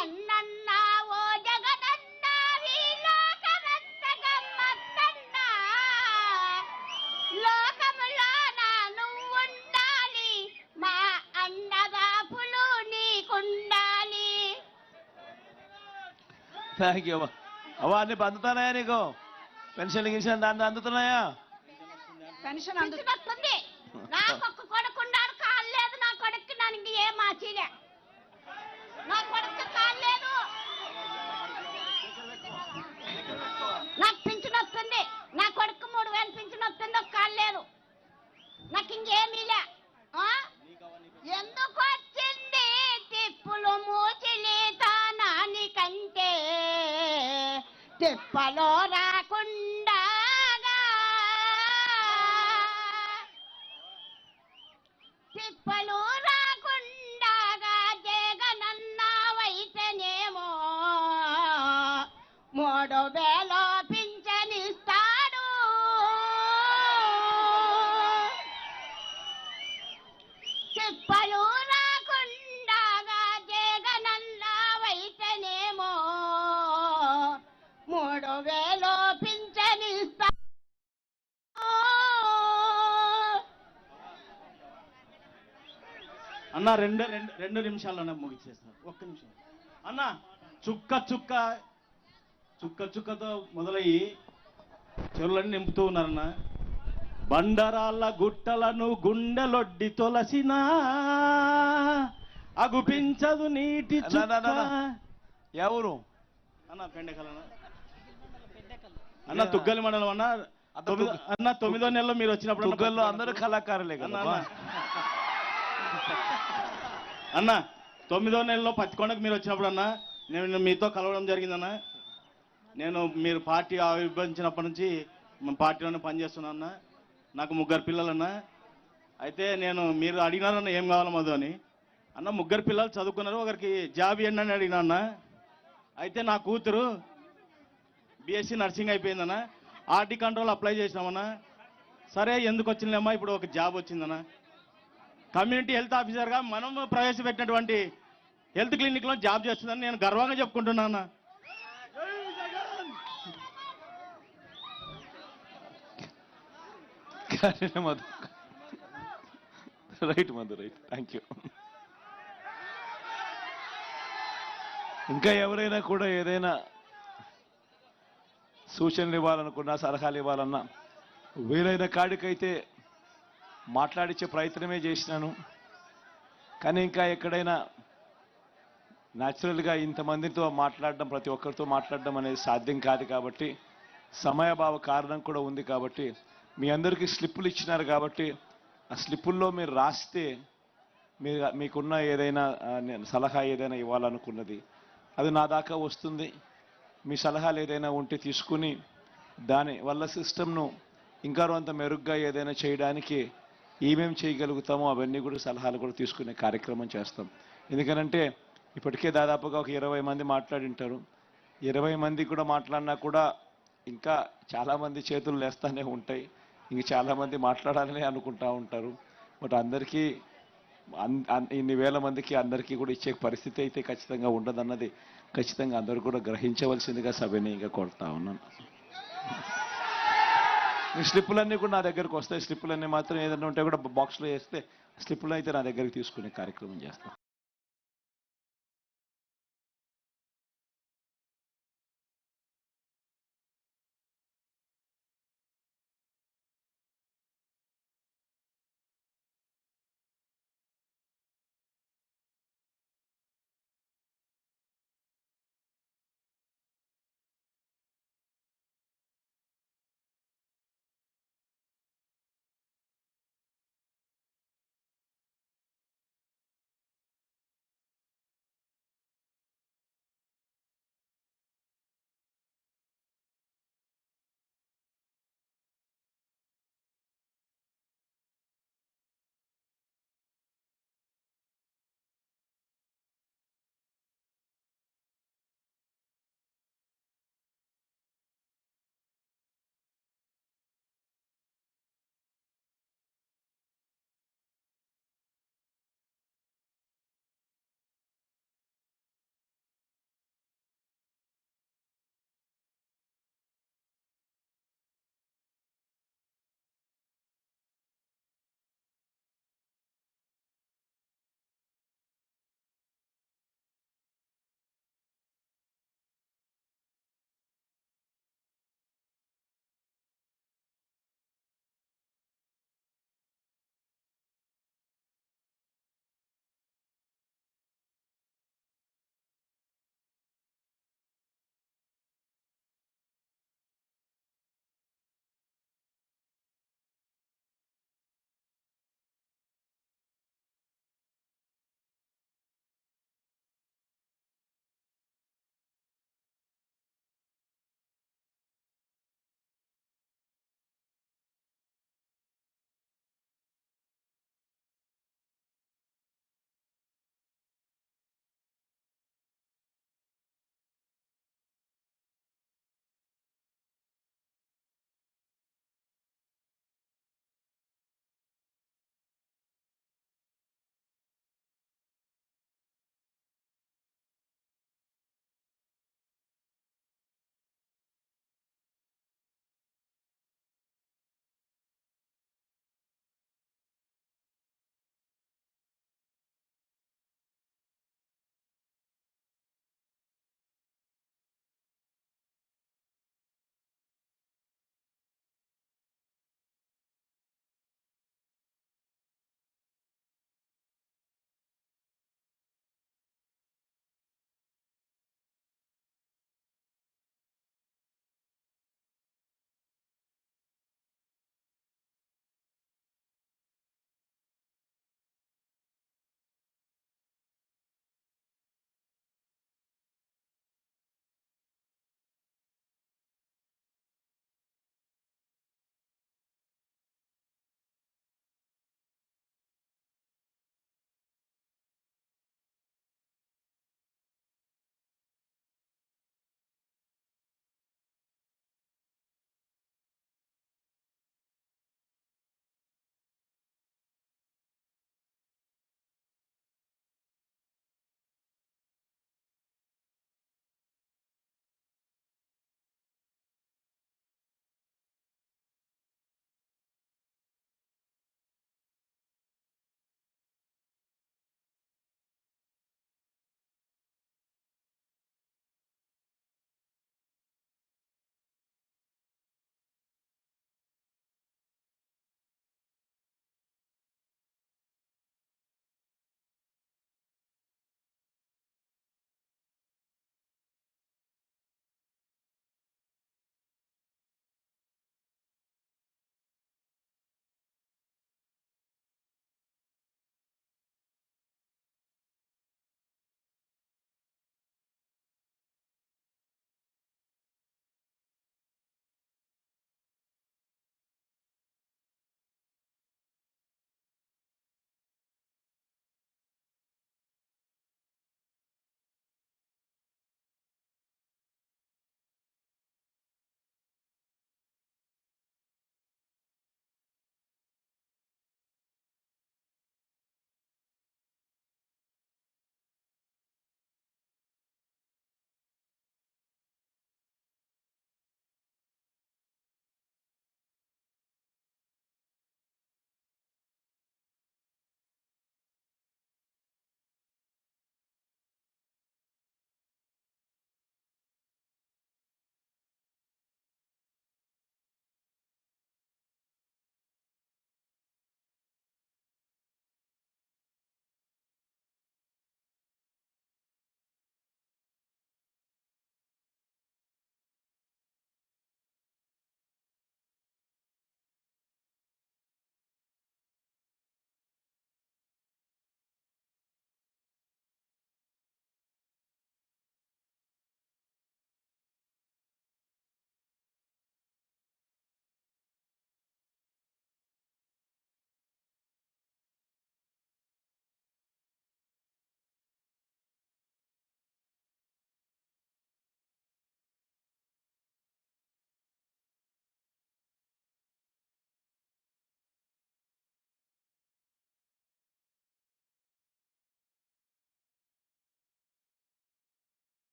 అన్నన్నా ఓ జగనన్నా లోకమంత గమ్మత్తన్నా, లోకములో నువ్వు ఉండాలి, మా అన్నదాపులు నీకుండాలి. థ్యాంక్ యూ అవా. అన్ని అందుతున్నాయా నీకు? పెన్షన్ గిన్షన్ దాన్ని అందుతున్నాయా? పెన్షన్ వస్తుంది. నాకు ఒక్క కొడుకున్నాడు, కాలేదు నా కొడుకు. నాకు ఏం మార్చిలే, నా కొడుకు కాలేదు. నాకు పింఛన్ వస్తుంది, నా కొడుకు 3000 పింఛన్ వస్తుంది, ఒక కాలేదు. నాకు ఇంకేమీలే. ఎందుకు వచ్చింది తిప్పులు మూచిలి తానానికంటే, తిప్పలో రాకుండా తిప్పలు రాకుండా జగనన్న వైతనేమో 3000 పింఛనిస్తాడు. అన్న రెండు నిమిషాల్లోనే ముగిచేస్తారు. ఒక్క నిమిషం అన్న. చుక్కతో మొదలయ్యి చెరువులన్నీ నింపుతూ ఉన్నారన్న. బండరాళ్ళ గుట్టలను గుండెలొడ్డి తొలసిన అగుపించదు నీటి ఎవరు అన్న పెండెకలన్న అన్న తుగ్గలి మండలం అన్న. అన్న 9వ నెలలో మీరు వచ్చినప్పుడు తుగ్గల్లో అందరూ కళాకారులే కదా అన్న. 9వ నెలలో పత్తికొండకు మీరు వచ్చినప్పుడు అన్న నేను మీతో కలవడం జరిగిందన్న. మీరు పార్టీ ఆవిర్భవించినప్పటి నుంచి పార్టీలోనే పనిచేస్తున్నా అన్న. నాకు 3 పిల్లలన్న. అయితే మీరు అడిగినారన్న ఏం కావాలో మధు అని. అన్న 3 పిల్లలు చదువుకున్నారు, ఒకరికి జాబ్ ఇవ్వండి అని అడిగినా అన్న. అయితే నా కూతురు బీఎస్సీ నర్సింగ్ అయిపోయిందన్న. ఆర్టీ కంట్రోల్ అప్లై చేసినామన్నా. సరే ఎందుకు వచ్చిందమ్మా, ఇప్పుడు ఒక జాబ్ వచ్చిందన్న. కమ్యూనిటీ హెల్త్ ఆఫీసర్గా మనం ప్రవేశపెట్టినటువంటి హెల్త్ క్లినిక్లో జాబ్ చేస్తుందని నేను గర్వంగా చెప్పుకుంటున్నాను. Madhu right thank you. ఇంకా ఎవరైనా కూడా ఏదైనా సూచనలు ఇవ్వాలనుకున్నా, సలహాలు ఇవ్వాలన్నా వీలైన కాడికైతే మాట్లాడించే ప్రయత్నమే చేసినాను. కానీ ఇంకా ఎక్కడైనా న్యాచురల్గా ఇంతమందితో మాట్లాడడం, ప్రతి ఒక్కరితో మాట్లాడడం అనేది సాధ్యం కాదు. కాబట్టి సమయాభావ కారణం కూడా ఉంది. కాబట్టి మీ అందరికీ స్లిప్పులు ఇచ్చినారు కాబట్టి ఆ స్లిప్పుల్లో మీరు రాస్తే మీకున్న ఏదైనా సలహా ఏదైనా ఇవ్వాలనుకున్నది అది నా దాకా వస్తుంది. మీ సలహాలు ఏదైనా ఉంటే తీసుకుని దాని వల్ల సిస్టమ్ను ఇంకా అంత మెరుగ్గా ఏదైనా చేయడానికి ఏమేమి చేయగలుగుతామో అవన్నీ కూడా సలహాలు కూడా తీసుకునే కార్యక్రమం చేస్తాం. ఎందుకనంటే ఇప్పటికే దాదాపుగా ఒక 20 మంది మాట్లాడింటారు. 20 మంది కూడా మాట్లాడినా కూడా ఇంకా చాలామంది చేతులు లేస్తూనే ఉంటాయి. ఇంక చాలామంది మాట్లాడాలని అనుకుంటా ఉంటారు. బట్ అందరికీ ఇన్ని వేల మందికి అందరికీ కూడా ఇచ్చే పరిస్థితి అయితే ఖచ్చితంగా ఉండదన్నది ఖచ్చితంగా అందరూ కూడా గ్రహించవలసిందిగా సవినయంగా కోరుతా ఉన్నాను. మీ స్లిప్పులన్నీ కూడా నా దగ్గరకు వస్తాయి. స్లిప్పులన్నీ మాత్రం ఏదైనా ఉంటే కూడా బాక్స్లో వేస్తే స్లిప్పులు అయితే నా దగ్గరికి తీసుకునే కార్యక్రమం చేస్తాను.